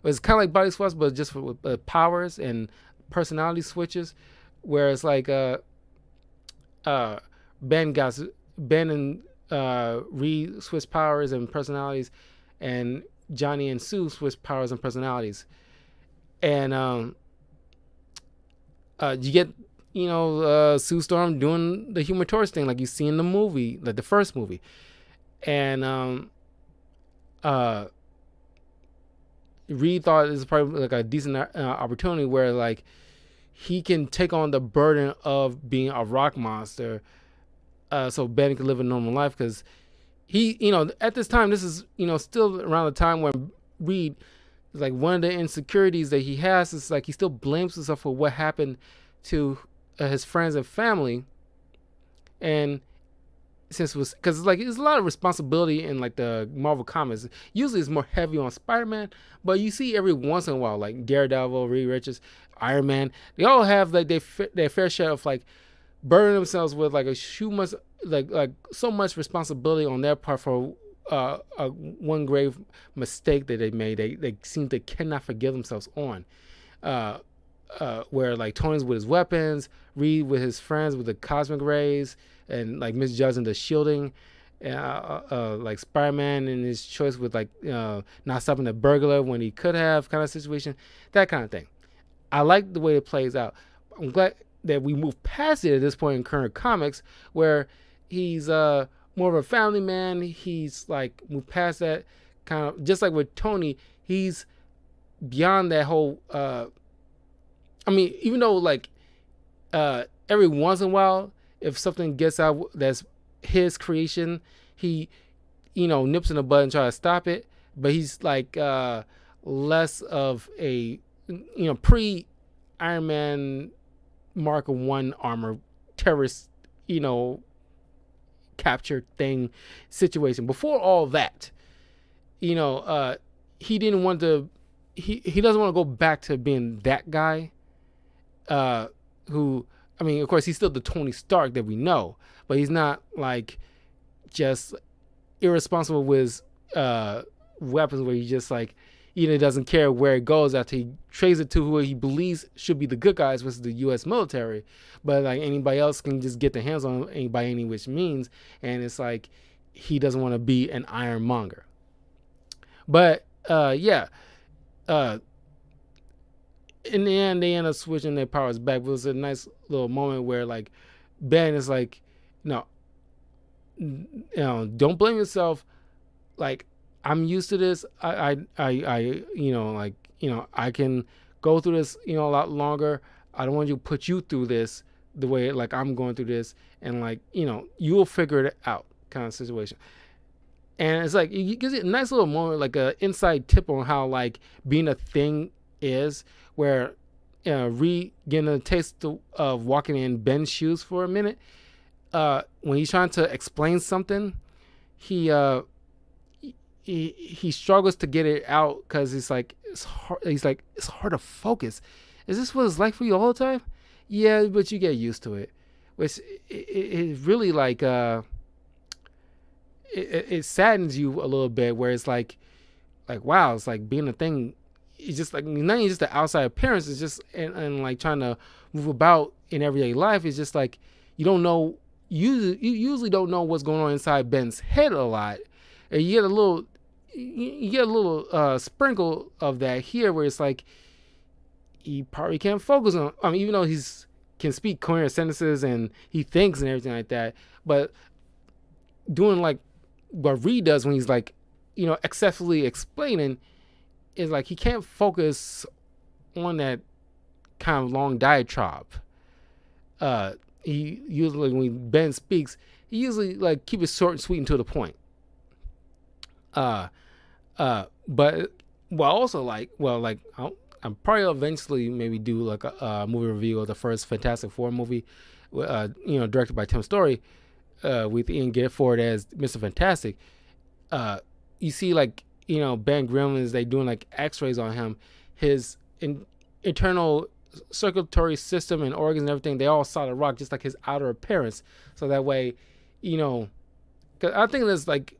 Speaker 1: It's kind of like body swaps, but just with powers and personality switches, where it's like Ben and Reed switch powers and personalities, and Johnny and Sue switch powers and personalities, and you get Sue Storm doing the Human Torch thing like you see in the movie, like the first movie, and Reed thought it was probably like a decent opportunity where like he can take on the burden of being a rock monster, so Ben can live a normal life, because he, at this time, this is still around the time when Reed, like, one of the insecurities that he has is like he still blames himself for what happened to his friends and family, and since it was, because like there's a lot of responsibility in like the Marvel comics. Usually it's more heavy on Spider-Man, but you see every once in a while like Daredevil, Reed Richards, Iron Man, they all have like their fair share of like burdening themselves with like like so much responsibility on their part for one grave mistake that they made. They seem to cannot forgive themselves on. Where like Tony's with his weapons, Reed with his friends with the cosmic rays, and like misjudging the shielding, like Spider-Man and his choice with like not stopping the burglar when he could have, kind of situation, that kind of thing. I like the way it plays out. I'm glad that we move past it at this point in current comics, where he's more of a family man. He's like moved past that, kind of just like with Tony. He's beyond that whole. Even though like every once in a while, if something gets out that's his creation, he nips in the bud and try to stop it. But he's like less of a pre Iron Man Mark I armor terrorist capture thing situation. Before all that, he didn't want to. He doesn't want to go back to being that guy. who, I mean, of course, he's still the Tony Stark that we know, but he's not like just irresponsible with his weapons, where he just like, doesn't care where it goes after he trades it to who he believes should be the good guys, which is the U.S. military. But like anybody else can just get their hands on it by any which means, and it's like he doesn't want to be an ironmonger. But yeah, in the end, they end up switching their powers back. But it was a nice little moment where like Ben is like, no, don't blame yourself. Like, I'm used to this. I I can go through this, a lot longer. I don't want you to put you through this the way like I'm going through this, and like, you'll figure it out kind of situation. And it's like it gives it a nice little moment, like a inside tip on how like being a thing is, where Reed getting a taste of walking in Ben's shoes for a minute. When he's trying to explain something, he struggles to get it out because he's like it's hard. He's like, it's hard to focus. Is this what it's like for you all the time? Yeah, but you get used to it. Which it really like it saddens you a little bit, where it's like wow, it's like being a thing. It's just like not even just the outside appearance. It's just and like trying to move about in everyday life. It's just like you don't know. You usually don't know what's going on inside Ben's head a lot, and you get a little sprinkle of that here, where it's like he probably can't focus on. I mean, even though he's can speak coherent sentences and he thinks and everything like that, but doing like what Reed does when he's like, excessively explaining, is like he can't focus on that kind of long diatribe. He usually, when Ben speaks, he usually like keep it short and sweet and to the point. But also I'm probably eventually maybe do like a movie review of the first Fantastic Four movie, directed by Tim Story, with Ian Gifford as Mr. Fantastic. You see like, Ben Grimm, is they doing like x-rays on him, his internal circulatory system and organs and everything, they all solid rock, just like his outer appearance. So that way, cause I think that's like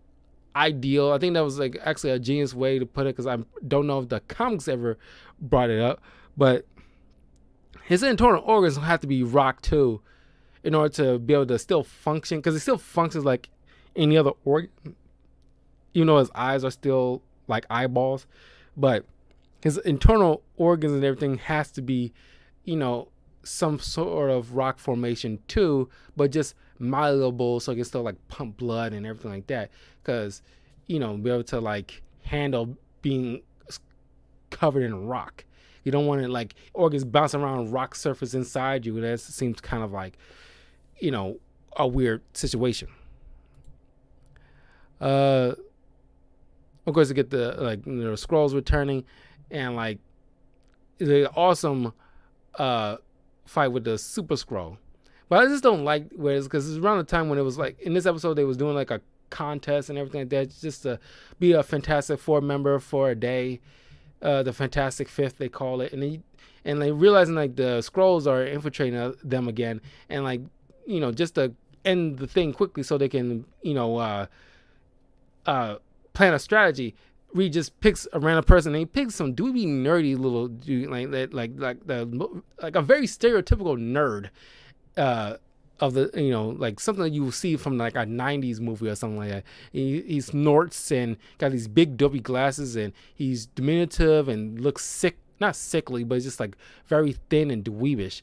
Speaker 1: ideal. I think that was like actually a genius way to put it, because I don't know if the comics ever brought it up, but his internal organs have to be rock too in order to be able to still function, because it still functions like any other organ. His eyes are still like eyeballs, but his internal organs and everything has to be, some sort of rock formation too, but just malleable, so it can still like pump blood and everything like that. Because, be able to like handle being covered in rock. You don't want it like organs bouncing around rock surface inside you. That seems kind of like, a weird situation. Of course, to get the Skrulls returning, and like the awesome fight with the Super Skrull. But I just don't like where it's, because it's around the time when it was like in this episode they was doing like a contest and everything like that, just to be a Fantastic Four member for a day, the Fantastic Fifth they call it, and they realizing like the Skrulls are infiltrating them again, and like just to end the thing quickly so they can plan a strategy. Reed just picks a random person, and he picks some dweeby nerdy little dude like that, like a very stereotypical nerd, of the like something that you will see from like a 90s movie or something like that. He snorts and got these big dopey glasses, and he's diminutive and looks sick, not sickly, but just like very thin and dweebish.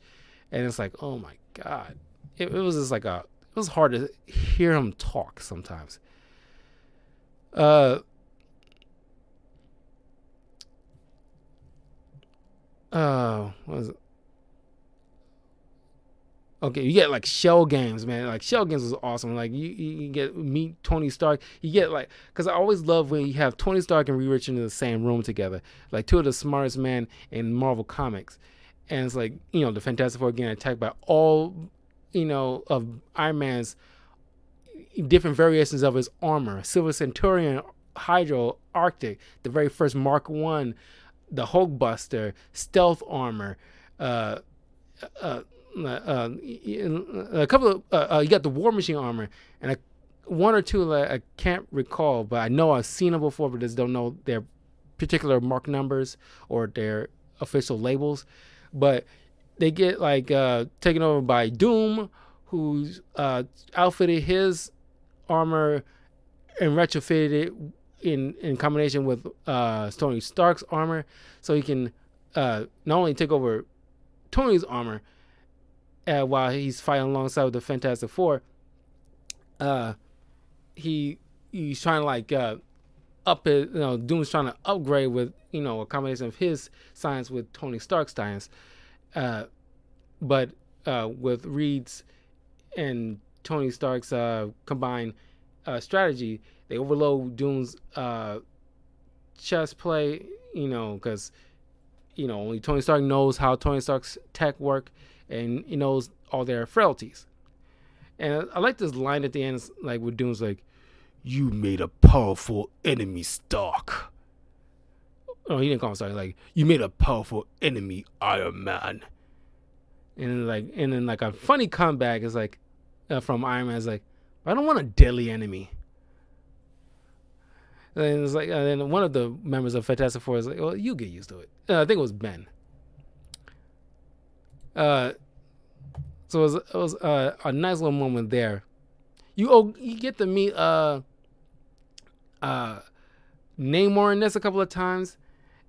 Speaker 1: And it's like, oh my god, it was just like it was hard to hear him talk sometimes. What is it? Okay, you get like Shell Games, man. Like Shell Games was awesome. Like you get meet Tony Stark. You get like, because I always love when you have Tony Stark and Reed Richards in the same room together, like two of the smartest men in Marvel Comics. And it's like, the Fantastic Four getting attacked by all, of Iron Man's different variations of his armor: Silver Centurion, Hydro, Arctic, the very first Mark I, the Hulkbuster, stealth armor, a couple of you got the War Machine armor and one or two that I can't recall, but I know I've seen them before, but just don't know their particular mark numbers or their official labels. But they get like taken over by Doom, who's outfitted his armor and retrofitted it in combination with Tony Stark's armor, so he can not only take over Tony's armor while he's fighting alongside with the Fantastic Four. He's trying to like up it. Doom's trying to upgrade with a combination of his science with Tony Stark's science, but with Reed's and Tony Stark's combined strategy, they overload Doom's chess play. Because only Tony Stark knows how Tony Stark's tech work, and he knows all their frailties. And I like this line at the end, like where Doom's like, "You made a powerful enemy, Stark." Oh, he didn't call him Stark. Like, "You made a powerful enemy, Iron Man." And then a funny comeback is like from Iron Man is like, "I don't want a deadly enemy." And it's like, and then one of the members of Fantastic Four is like, "Well, you get used to it." I think it was Ben. So it was a nice little moment there. You get to meet Namor in this a couple of times,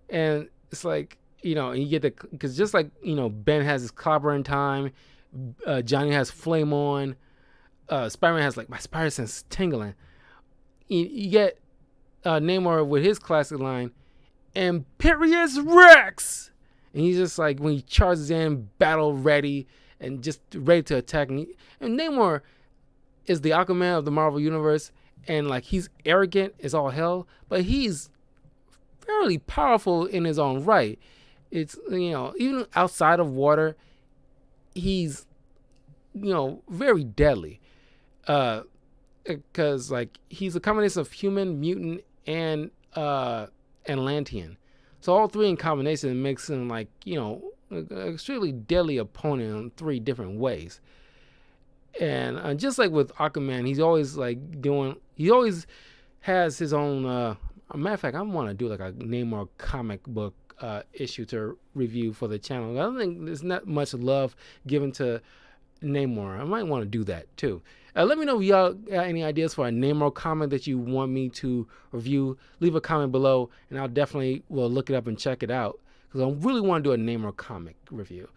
Speaker 1: and it's like you get the, because just like Ben has his clobber in time, Johnny has flame on, Spider-Man has like my spider sense tingling. You get Namor with his classic line, "Imperious Rex," and he's just like, when he charges in, battle ready and just ready to attack. And Namor is the Aquaman of the Marvel Universe, and like he's arrogant as all hell, but he's fairly powerful in his own right. It's even outside of water, he's very deadly. Because like he's a combination of human, mutant, and Atlantean. So all three in combination makes him like an extremely deadly opponent in three different ways. And just like with Aquaman, he's always he always has his own. Matter of fact, I want to do like a Namor comic book issue to review for the channel. I don't think there's not much love given to Namor. I might want to do that too. Let me know if y'all got any ideas for a Namor comic that you want me to review. Leave a comment below, and I'll definitely will look it up and check it out, because I really want to do a Namor comic review.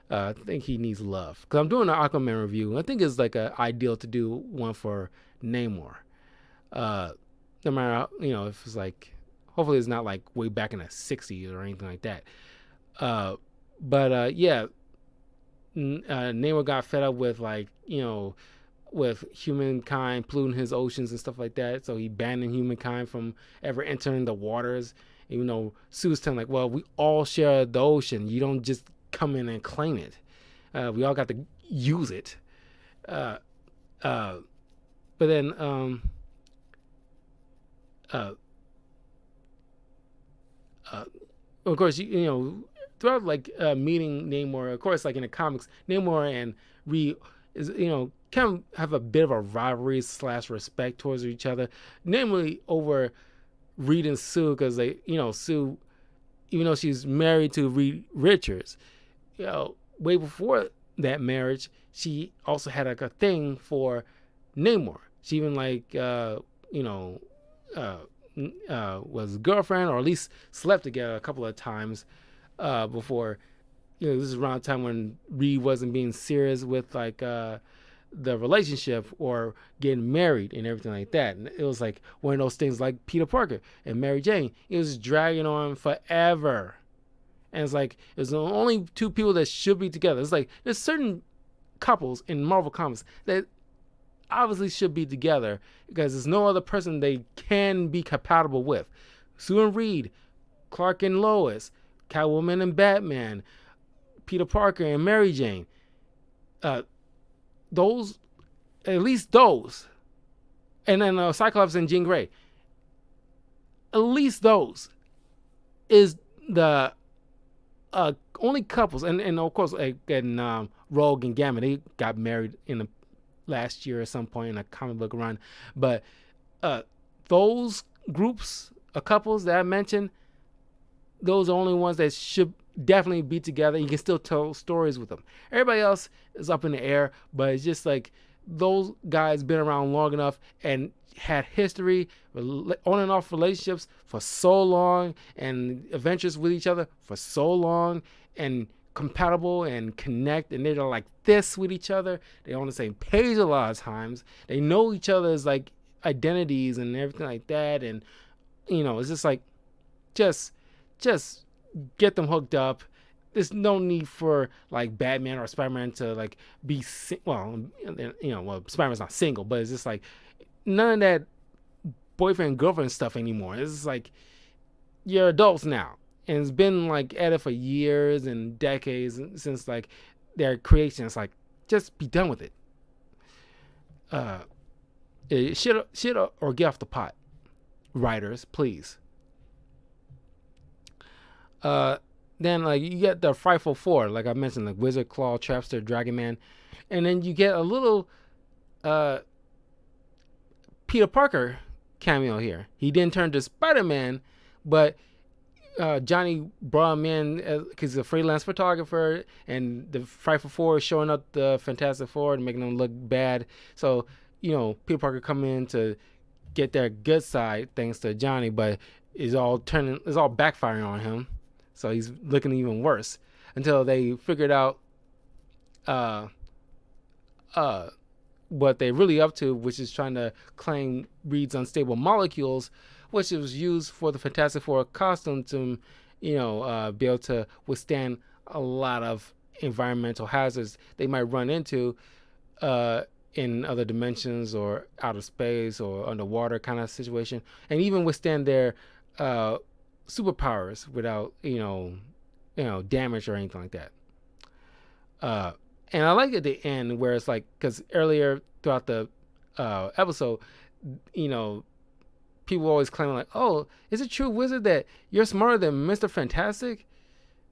Speaker 1: I think he needs love, because I'm doing an Aquaman review. I think it's like ideal to do one for Namor. No matter if it's like, hopefully it's not like way back in the 60s or anything like that. But yeah, Namor got fed up with with humankind polluting his oceans and stuff like that, so he banned humankind from ever entering the waters. Even though Sue's telling like, well, we all share the ocean. You don't just come in and claim it. We all got to use it. But then of course, throughout meeting Namor, of course, like in the comics, Namor and Reed is kind of have a bit of a rivalry / respect towards each other, namely over Reed and Sue, because Sue, even though she's married to Reed Richards, way before that marriage, she also had like a thing for Namor. She even was a girlfriend, or at least slept together a couple of times before. This is around the time when Reed wasn't being serious with the relationship or getting married and everything like that. And it was like one of those things like Peter Parker and Mary Jane. It was dragging on forever. And it's like, there's only two people that should be together. It's like, there's certain couples in Marvel Comics that obviously should be together, because there's no other person they can be compatible with. Sue and Reed, Clark and Lois, Catwoman and Batman, Peter Parker and Mary Jane. Those, at least those, and then Cyclops and Jean Grey. At least those is the only couples, and of course, like, and Rogue and Gamma, they got married in the last year at some point in a comic book run. But those groups of couples that I mentioned, those are only ones that should definitely be together. You can still tell stories with them. Everybody else is up in the air, but it's just like those guys been around long enough and had history, on and off relationships for so long, and adventures with each other for so long, and compatible and connect, and they're like this with each other. They're on the same page a lot of times. They know each other's like identities and everything like that, and it's just like just get them hooked up. There's no need for like Batman or Spider-Man to like be Spider-Man's not single, but it's just like none of that boyfriend girlfriend stuff anymore. It's just like you're adults now, and it's been like at it for years and decades since like their creation. It's like just be done with it. Shit or get off the pot, writers, please. Then like you get the Frightful Four, like I mentioned, like Wizard, Claw, Trapster, Dragon Man, and then you get a little Peter Parker cameo here. He didn't turn to Spider-Man, but Johnny brought him in because he's a freelance photographer, and the Frightful Four is showing up the Fantastic Four and making them look bad. So Peter Parker come in to get their good side thanks to Johnny, but it's all backfiring on him. So he's looking even worse until they figured out what they're really up to, which is trying to claim Reed's unstable molecules, which was used for the Fantastic Four costume to, be able to withstand a lot of environmental hazards they might run into in other dimensions or outer space or underwater kind of situation, and even withstand their superpowers without damage or anything like that. And I like at the end where it's like, because earlier throughout the episode, people always claiming like, oh, is it true, Wizard, that you're smarter than Mr. Fantastic?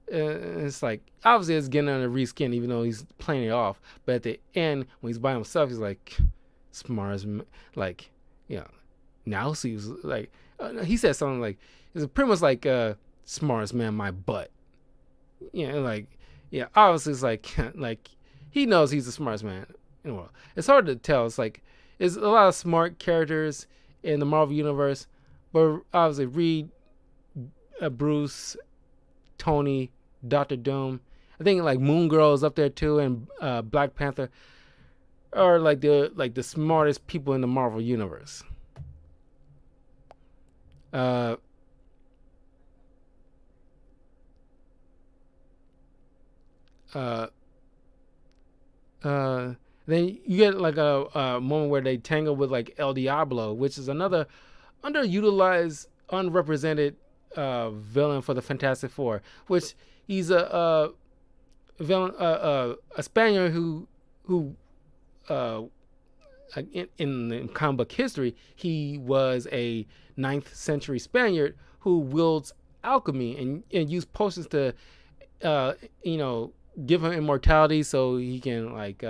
Speaker 1: It's like, obviously it's getting under Reed's skin, even though he's playing it off. But at the end, when he's by himself, he's like, smart as, like, now he was like, he said something like, it's pretty much like, smartest man, my butt. Obviously it's like, like, he knows he's the smartest man in the world. It's hard to tell. It's like, there's a lot of smart characters in the Marvel Universe, but obviously Reed, Bruce, Tony, Doctor Doom, I think like Moon Girl is up there too, and Black Panther are like the smartest people in the Marvel Universe. Then you get like a moment where they tangle with like El Diablo, which is another underutilized, unrepresented villain for the Fantastic Four. Which he's a villain, a Spaniard who in comic book history, he was a 9th century Spaniard who wields alchemy and used potions to give him immortality so he can like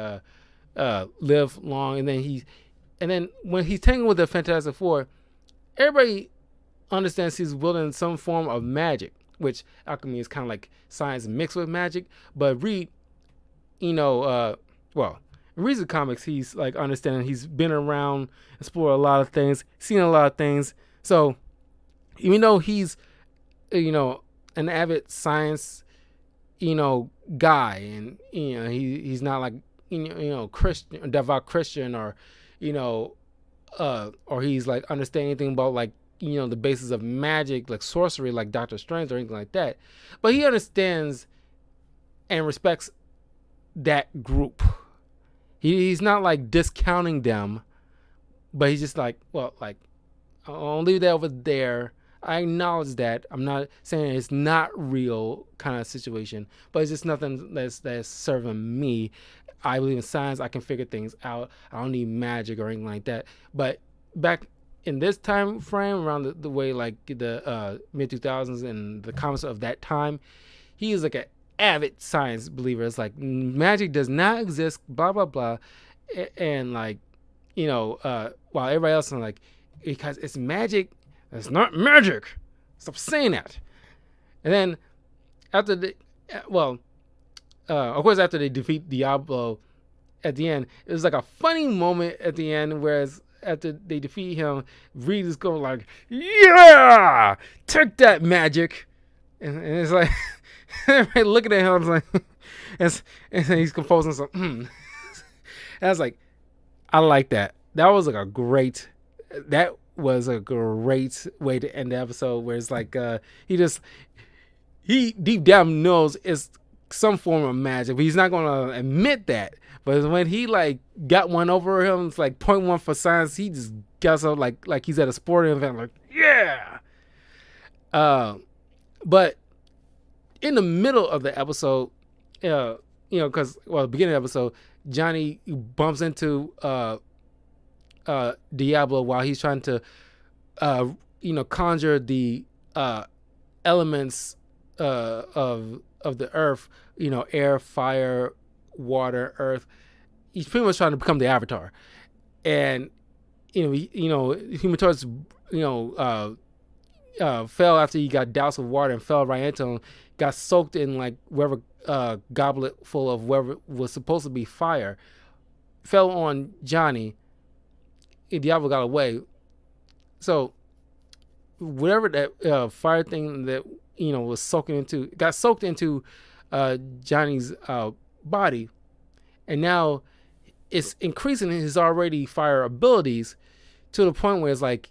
Speaker 1: live long. And then when he's tangled with the Fantastic Four, everybody understands he's wielding some form of magic, which alchemy is kind of like science mixed with magic. But Reed, Reed's comics, he's like understanding, he's been around, explored a lot of things, seen a lot of things. So even though he's an avid science guy, and he's not like Christian, devout Christian, or or he's like understanding anything about like the basis of magic, like sorcery, like Doctor Strange or anything like that. But he understands and respects that group. He's not like discounting them, but he's just like, well, like, I'll leave that over there. I acknowledge that. I'm not saying it's not real kind of situation, but it's just nothing that's serving me. I believe in science. I can figure things out. I don't need magic or anything like that. But back in this time frame, around the way like the mid 2000s and the comics of that time, he is like an avid science believer. It's like magic does not exist, blah blah blah, and like, while everybody else is like, because it's magic, it's not magic. Stop saying that. And then after of course, after they defeat Diablo at the end, it was like a funny moment at the end, whereas after they defeat him, Reed is going like, yeah, take that magic. And it's like, everybody looking at him, like, and he's composing something. And I was like, I like that. That was a great way to end the episode, where it's like, he deep down knows it's some form of magic, but he's not going to admit that. But when he like got one over him, it's like 0.1 for science. He just gets up like he's at a sporting event, like, yeah. But in the middle of the episode, because the beginning of the episode, Johnny bumps into Diablo while he's trying to conjure the elements of the earth, air, fire, water, earth. He's pretty much trying to become the Avatar. And Human Torch fell after he got doused with water and fell right into him, got soaked in like wherever goblet full of wherever was supposed to be fire, fell on Johnny, and Diablo got away. So whatever that fire thing that was got soaked into Johnny's body, and now it's increasing his already fire abilities to the point where it's like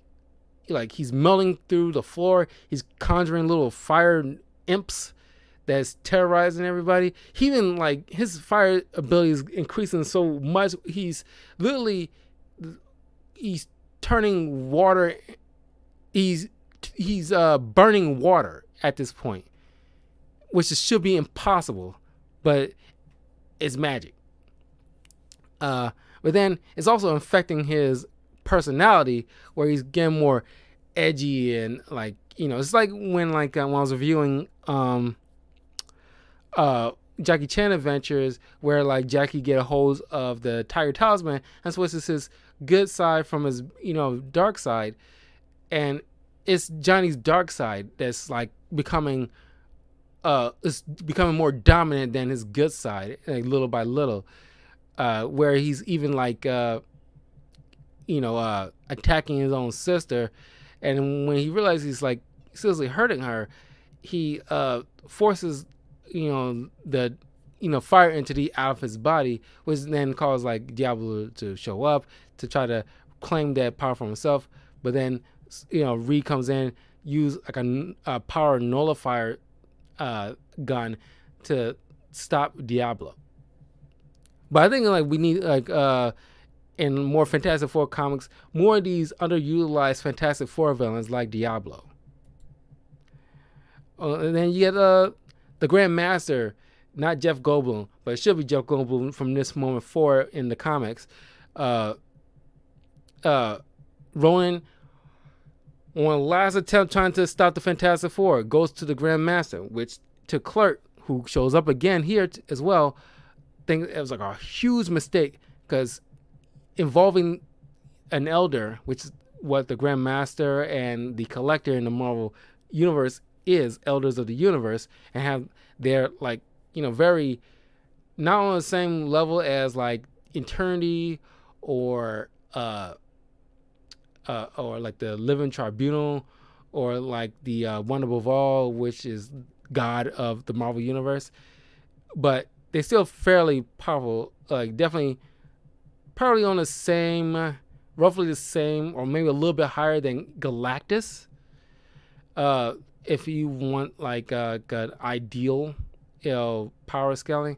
Speaker 1: he's melting through the floor. He's conjuring little fire imps that's terrorizing everybody. He even like his fire ability is increasing so much, he's turning water. He's burning water at this point, which should be impossible, but it's magic. But then it's also affecting his personality, where he's getting more edgy and like, it's like when when I was reviewing Jackie Chan Adventures, where like Jackie get a hold of the Tiger Talisman and switches his good side from his dark side, and it's Johnny's dark side that's like becoming more dominant than his good side, like little by little, where he's even like attacking his own sister. And when he realizes he's like seriously hurting her, he forces the fire entity out of his body, which then causes like Diablo to show up to try to claim that power for himself. But then Reed comes in, use like a power nullifier gun to stop Diablo. But I think like we need like in more Fantastic Four comics, more of these underutilized Fantastic Four villains like Diablo. And then you get the Grand Master, not Jeff Goldblum, but it should be Jeff Goldblum from this moment forward in the comics. Ronan, on last attempt trying to stop the Fantastic Four, goes to the Grand Master, which to Clerk, who shows up again here as well, think it was like a huge mistake, because involving an elder, which is what the Grand Master and the Collector in the Marvel Universe is, elders of the universe, and have their like very not on the same level as like Eternity or like the Living Tribunal, or like the One Above All, which is God of the Marvel Universe, but they're still fairly powerful, like definitely probably on the same, roughly the same, or maybe a little bit higher than Galactus. If you want like an ideal, power scaling,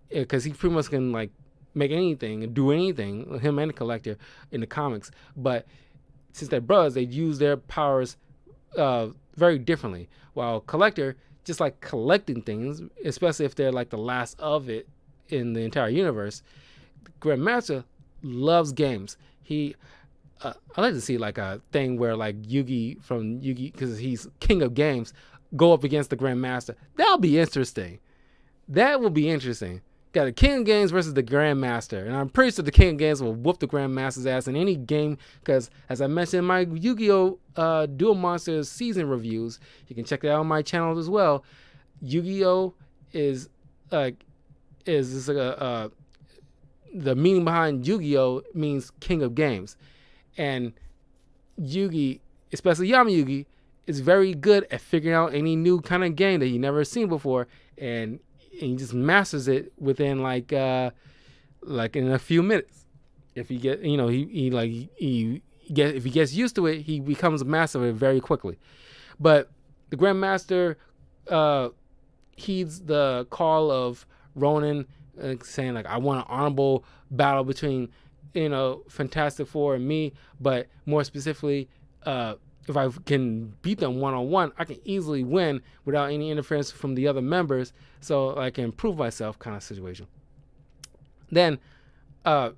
Speaker 1: because he pretty much can like make anything and do anything, him and the Collector in the comics. But since they're brothers, they use their powers very differently. While Collector just like collecting things, especially if they're like the last of it in the entire universe. Grandmaster loves games. I like to see like a thing where like Yugi from Yugi, because he's king of games, go up against the Grandmaster. That'll be interesting. That will be interesting. Got the King of Games versus the Grandmaster. And I'm pretty sure the King of Games will whoop the Grandmaster's ass in any game because, as I mentioned in my Yu-Gi-Oh! Duel Monsters season reviews, you can check that out on my channel as well. Yu-Gi-Oh! is the meaning behind Yu-Gi-Oh! Means King of Games. And Yugi, especially Yama-Yugi, is very good at figuring out any new kind of game that he never seen before, and he just masters it within like in a few minutes. If he get if he gets used to it, he becomes a master of it very quickly. But the Grandmaster heeds the call of Ronin, saying like, I want an honorable battle between Fantastic Four and me, but more specifically, if I can beat them one-on-one, I can easily win without any interference from the other members, so I can prove myself kind of situation. Then a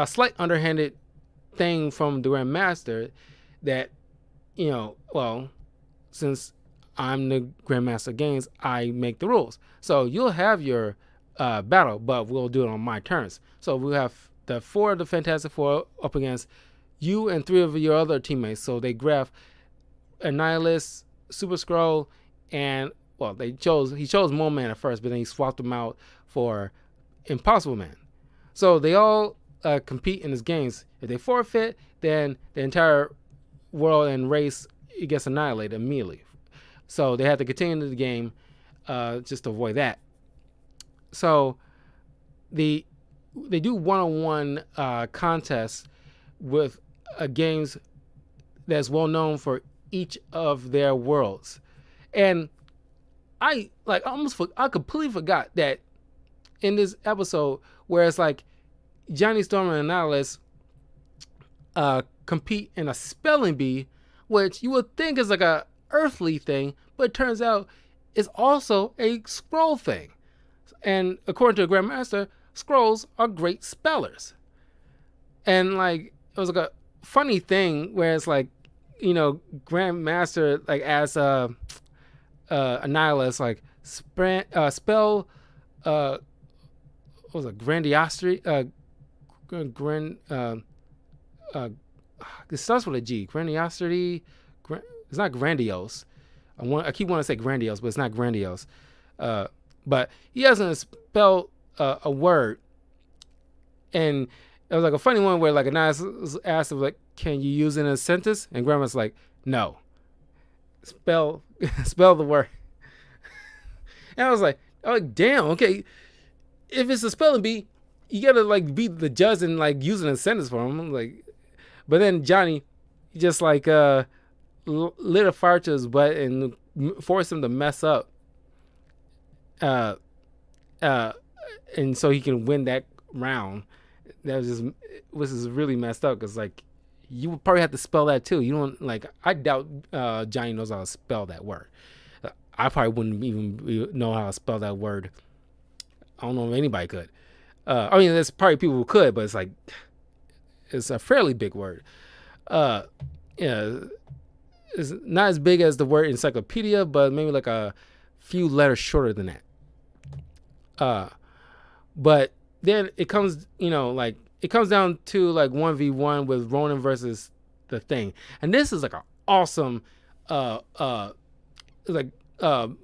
Speaker 1: slight underhanded thing from the Grandmaster that, since I'm the Grandmaster of Games, I make the rules. So you'll have your battle, but we'll do it on my terms. So we'll have the 4 of the Fantastic Four up against you and 3 of your other teammates. So they grab Annihilus, Super Skrull, and he chose Mole Man at first, but then he swapped them out for Impossible Man. So they all compete in these games. If they forfeit, then the entire world and race gets annihilated immediately. So they have to continue the game just to avoid that. So they do one-on-one contests with games that's well known for each of their worlds. And I completely forgot that in this episode where it's like Johnny Storm and Annihilus compete in a spelling bee, which you would think is like a earthly thing, but it turns out it's also a scroll thing. And according to the Grandmaster, scrolls are great spellers. And like it was like a funny thing where it's like, Grandmaster like asks Annihilus like spell what was it, grandiosity, it starts with a G. Grandiosity. It's not grandiose. I keep wanting to say grandiose, but it's not grandiose. But he doesn't spell a word, and it was like a funny one where like Annihilus asked him like, "Can you use it in a sentence?" And Grandma's like, "No. Spell the word." And I was like, "Oh damn, okay. If it's a spelling bee, you gotta like beat the judge and like use it in a sentence for him." I'm like, but then Johnny just like lit a fire to his butt and forced him to mess up, and so he can win that round. That was just really messed up because like you would probably have to spell that too. You don't like. I doubt Johnny knows how to spell that word. I probably wouldn't even know how to spell that word. I don't know if anybody could. I mean, there's probably people who could, but it's like it's a fairly big word. It's not as big as the word encyclopedia, but maybe like a few letters shorter than that. But then it comes, it comes down to like 1v1 with Ronin versus the Thing, and this is like an awesome,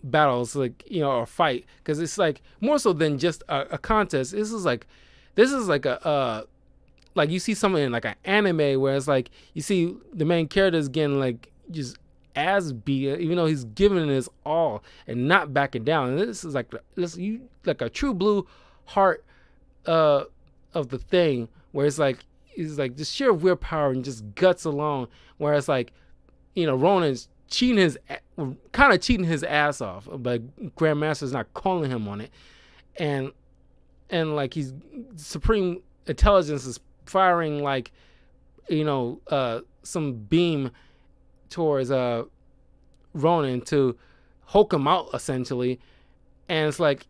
Speaker 1: battles, like or fight, because it's like more so than just a contest. This is like a like you see something in like an anime where it's like you see the main character is getting like just ass beat, even though he's giving his all and not backing down. And this is like a true blue heart of the Thing, where it's like he's like just sheer willpower and just guts along. Where it's like Ronin's cheating his ass off, but Grandmaster's not calling him on it, and like he's supreme intelligence is firing like some beam towards Ronin to Hulk him out essentially, and it's like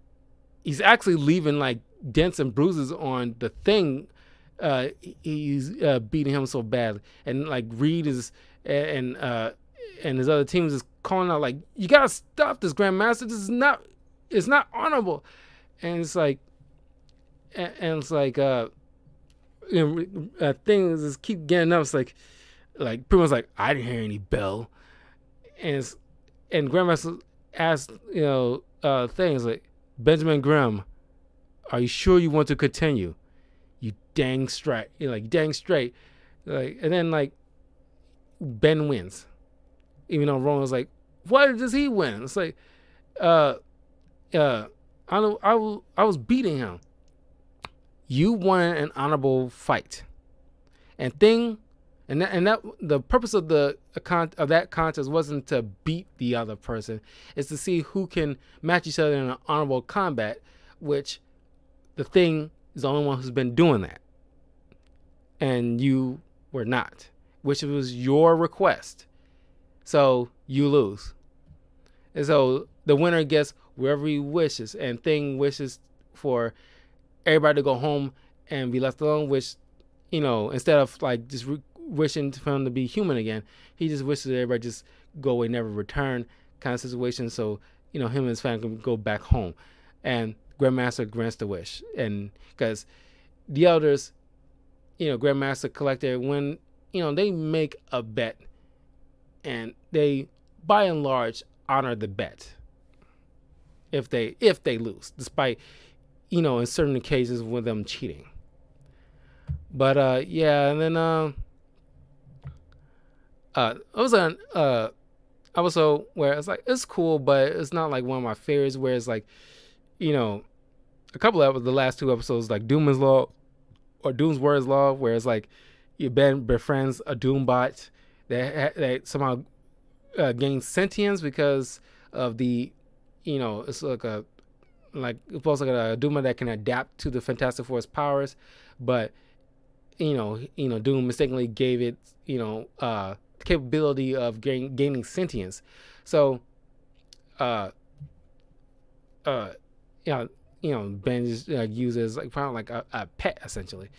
Speaker 1: he's actually leaving like dents and bruises on the Thing. He's beating him so bad, and like Reed is and and his other teams is calling out like, "You gotta stop this, Grandmaster. This is not, it's not honorable." And it's like, and it's like, things just keep getting up. It's like pretty much like, "I didn't hear any bell," and Grandmaster asked, things like, "Benjamin Grimm, are you sure you want to continue? You dang straight, dang straight." Like, and then like Ben wins, even though Roman's like, "Why does he win?" It's like, uh, I was beating him. You won an honorable fight, and that the purpose of that contest wasn't to beat the other person. It's to see who can match each other in an honorable combat, which the Thing is the only one who's been doing that, and you were not, which was your request. So you lose, and so the winner gets wherever he wishes, and Thing wishes for everybody to go home and be left alone, which, instead of like just wishing for him to be human again, he just wishes that everybody just go away, never return, kind of situation. So, him and his family can go back home. And Grandmaster grants the wish. And because the elders, Grandmaster Collector, when, they make a bet, and they, by and large, honor the bet if they lose, despite, in certain occasions with them cheating. But yeah, and then it was an episode where it's like, it's cool, but it's not like one of my favorites. Where it's like, a couple of the last two episodes, like Doom's Law or Doom's Word's Law, where it's like Ben befriends a Doombot that somehow gains sentience because of the, it's like it's supposed like a Doom that can adapt to the Fantastic Four's powers, but Doom mistakenly gave it the capability of gaining sentience. So Ben just uses like kind of like a pet essentially,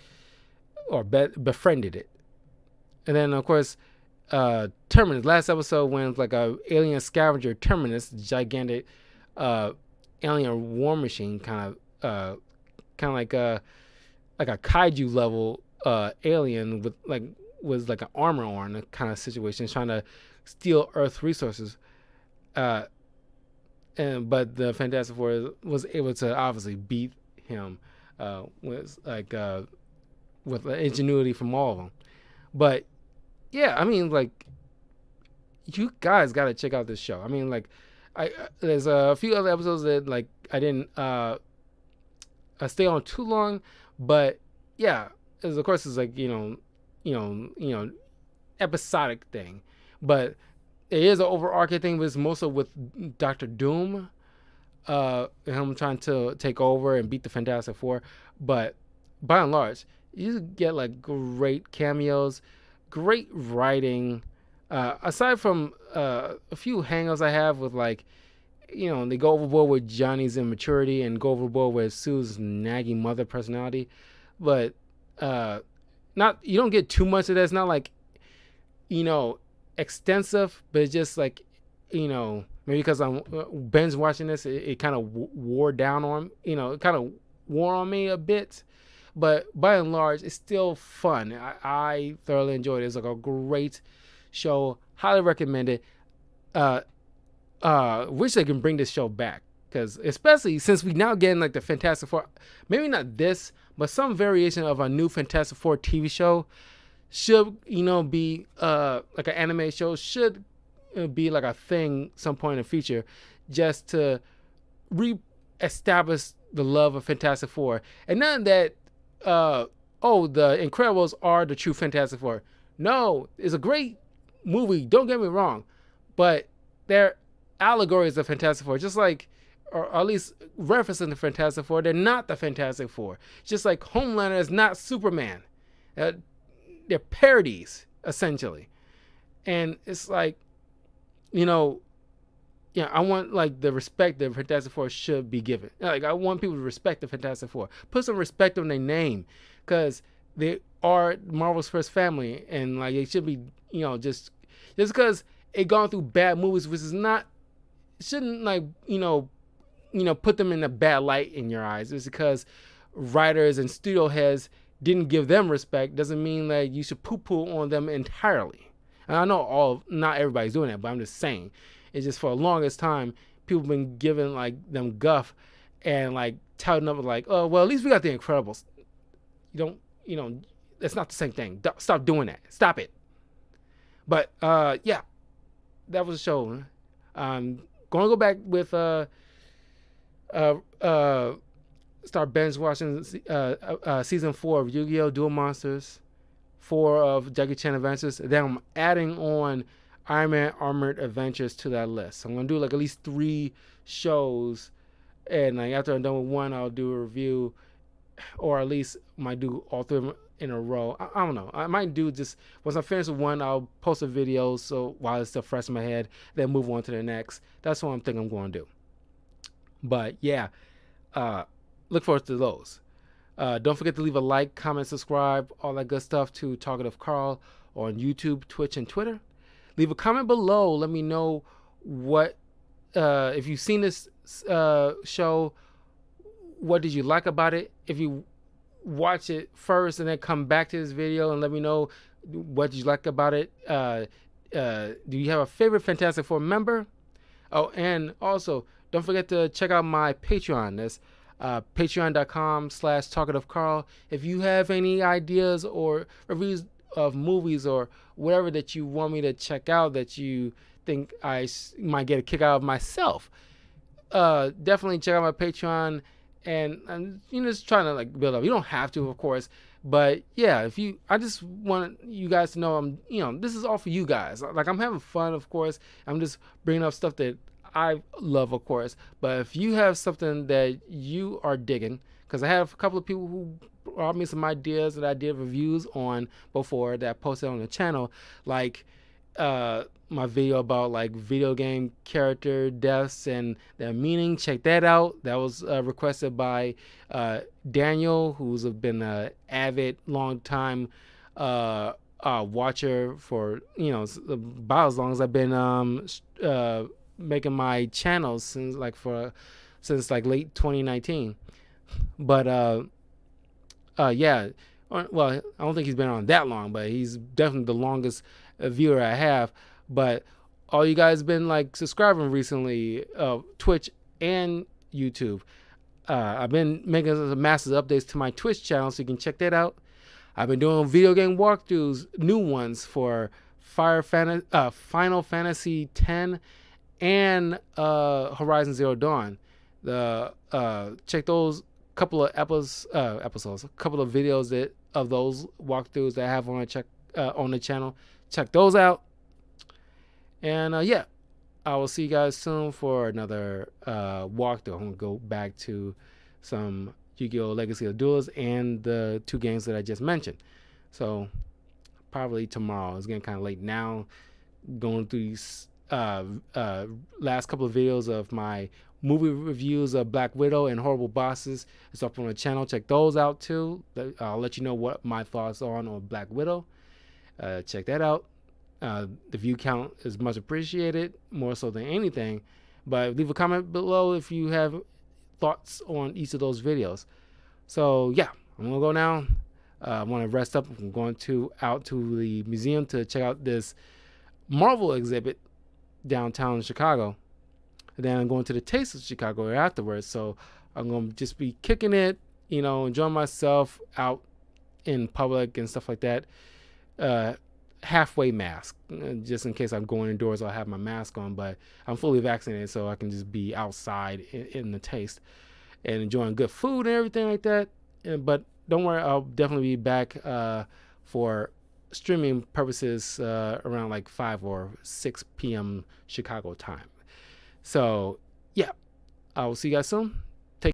Speaker 1: or befriended it. And then of course Terminus, last episode, when like a alien scavenger Terminus, gigantic alien war machine, kind of like a kaiju level alien with was like an armor on kind of situation, trying to steal Earth resources. But the Fantastic Four was able to obviously beat him with ingenuity from all of them. But yeah, I mean, like, you guys got to check out this show. I mean, like, there's a few other episodes that like I didn't stay on too long, but yeah, of course it's like episodic thing, but it is an overarching thing. But it's mostly with Doctor Doom, him trying to take over and beat the Fantastic Four. But by and large, you get like great cameos, great writing. Aside from a few hang-ups I have with like, they go overboard with Johnny's immaturity and go overboard with Sue's nagging mother personality, but you don't get too much of that. It's not like, extensive, but it's just like, maybe because I'm Ben's watching this, it kind of wore down on, it kind of wore on me a bit. But by and large, it's still fun. I thoroughly enjoyed it. It's like a great show. Highly recommend it. Wish they can bring this show back, because especially since we now getting like the Fantastic Four, maybe not this, but some variation of a new Fantastic Four TV show should be like an anime show, should be like a thing some point in the future, just to re-establish the love of Fantastic Four. And not that the Incredibles are the true Fantastic Four. No, it's a great movie, don't get me wrong, but they're allegories of Fantastic Four, just like, or at least referencing the Fantastic Four. They're not the Fantastic Four. Just like Homelander is not Superman. They're parodies, essentially. And it's like, I want like the respect that Fantastic Four should be given. Like, I want people to respect the Fantastic Four. Put some respect on their name, because they are Marvel's first family, and like it should be, just because it gone through bad movies, which is not shouldn't like put them in a bad light in your eyes. It's because writers and studio heads didn't give them respect doesn't mean that you should poo-poo on them entirely. And I know not everybody's doing that, but I'm just saying, it's just for the longest time people have been giving like them guff and like touting up like, oh well, at least we got The Incredibles. That's not the same thing. Stop doing that. Stop it. But yeah, that was a show. Gonna go back with start binge watching season 4 of Yu-Gi-Oh! Duel Monsters, 4 of Jackie Chan Adventures. Then I'm adding on Iron Man Armored Adventures to that list. So I'm gonna do like at least 3 shows, and like after I'm done with one, I'll do a review, or at least might do all 3 of them in a row. I don't know. I might do just once I'm finished with one, I'll post a video so while it's still fresh in my head, then move on to the next. That's what I'm thinking I'm going to do. But yeah, look forward to those. Don't forget to leave a like, comment, subscribe, all that good stuff to Talkative Carl on YouTube, Twitch, and Twitter. Leave a comment below. Let me know what if you've seen this show. What did you like about it? If you watch it first and then come back to this video and let me know what you like about it. Do you have a favorite Fantastic Four member? Oh, and also don't forget to check out my Patreon. That's patreon.com/talkativecarl. If you have any ideas or reviews of movies or whatever that you want me to check out that you think I might get a kick out of myself, definitely check out my Patreon. And I'm just trying to like build up. You don't have to, of course, but yeah, I just want you guys to know this is all for you guys. Like I'm having fun, of course. I'm just bringing up stuff that I love, of course. But if you have something that you are digging, because I have a couple of people who brought me some ideas that I did reviews on before that I posted on the channel, like my video about like video game character deaths and their meaning. Check that out. That was requested by Daniel, who's been an avid long time watcher for about as long as I've been making my channels since late 2019. But yeah, well, I don't think he's been on that long, but he's definitely the longest viewer I have. But all you guys been like subscribing recently, Twitch and YouTube. I've been making some massive updates to my Twitch channel, so you can check that out. I've been doing video game walkthroughs, new ones for Final Fantasy X and Horizon Zero Dawn. Check those couple of episodes, a couple of videos of those walkthroughs that I have on the channel. Check those out. And yeah, I will see you guys soon for another walkthrough. I'm going to go back to some Yu-Gi-Oh! Legacy of Duels and the 2 games that I just mentioned. So probably tomorrow. It's getting kind of late now. Going through these last couple of videos of my movie reviews of Black Widow and Horrible Bosses. It's up on the channel. Check those out too. I'll let you know what my thoughts are on Black Widow. Check that out. The view count is much appreciated, more so than anything. But leave a comment below if you have thoughts on each of those videos. So yeah, I'm gonna go now. I want to rest up. I'm going out to the museum to check out this Marvel exhibit downtown Chicago. And then I'm going to the Taste of Chicago afterwards. So I'm gonna just be kicking it, enjoying myself out in public and stuff like that. Halfway mask, just in case I'm going indoors. I'll have my mask on, but I'm fully vaccinated, so I can just be outside in the Taste and enjoying good food and everything like that. But don't worry, I'll definitely be back for streaming purposes around like 5 or 6 p.m. Chicago time. So yeah, I will see you guys soon.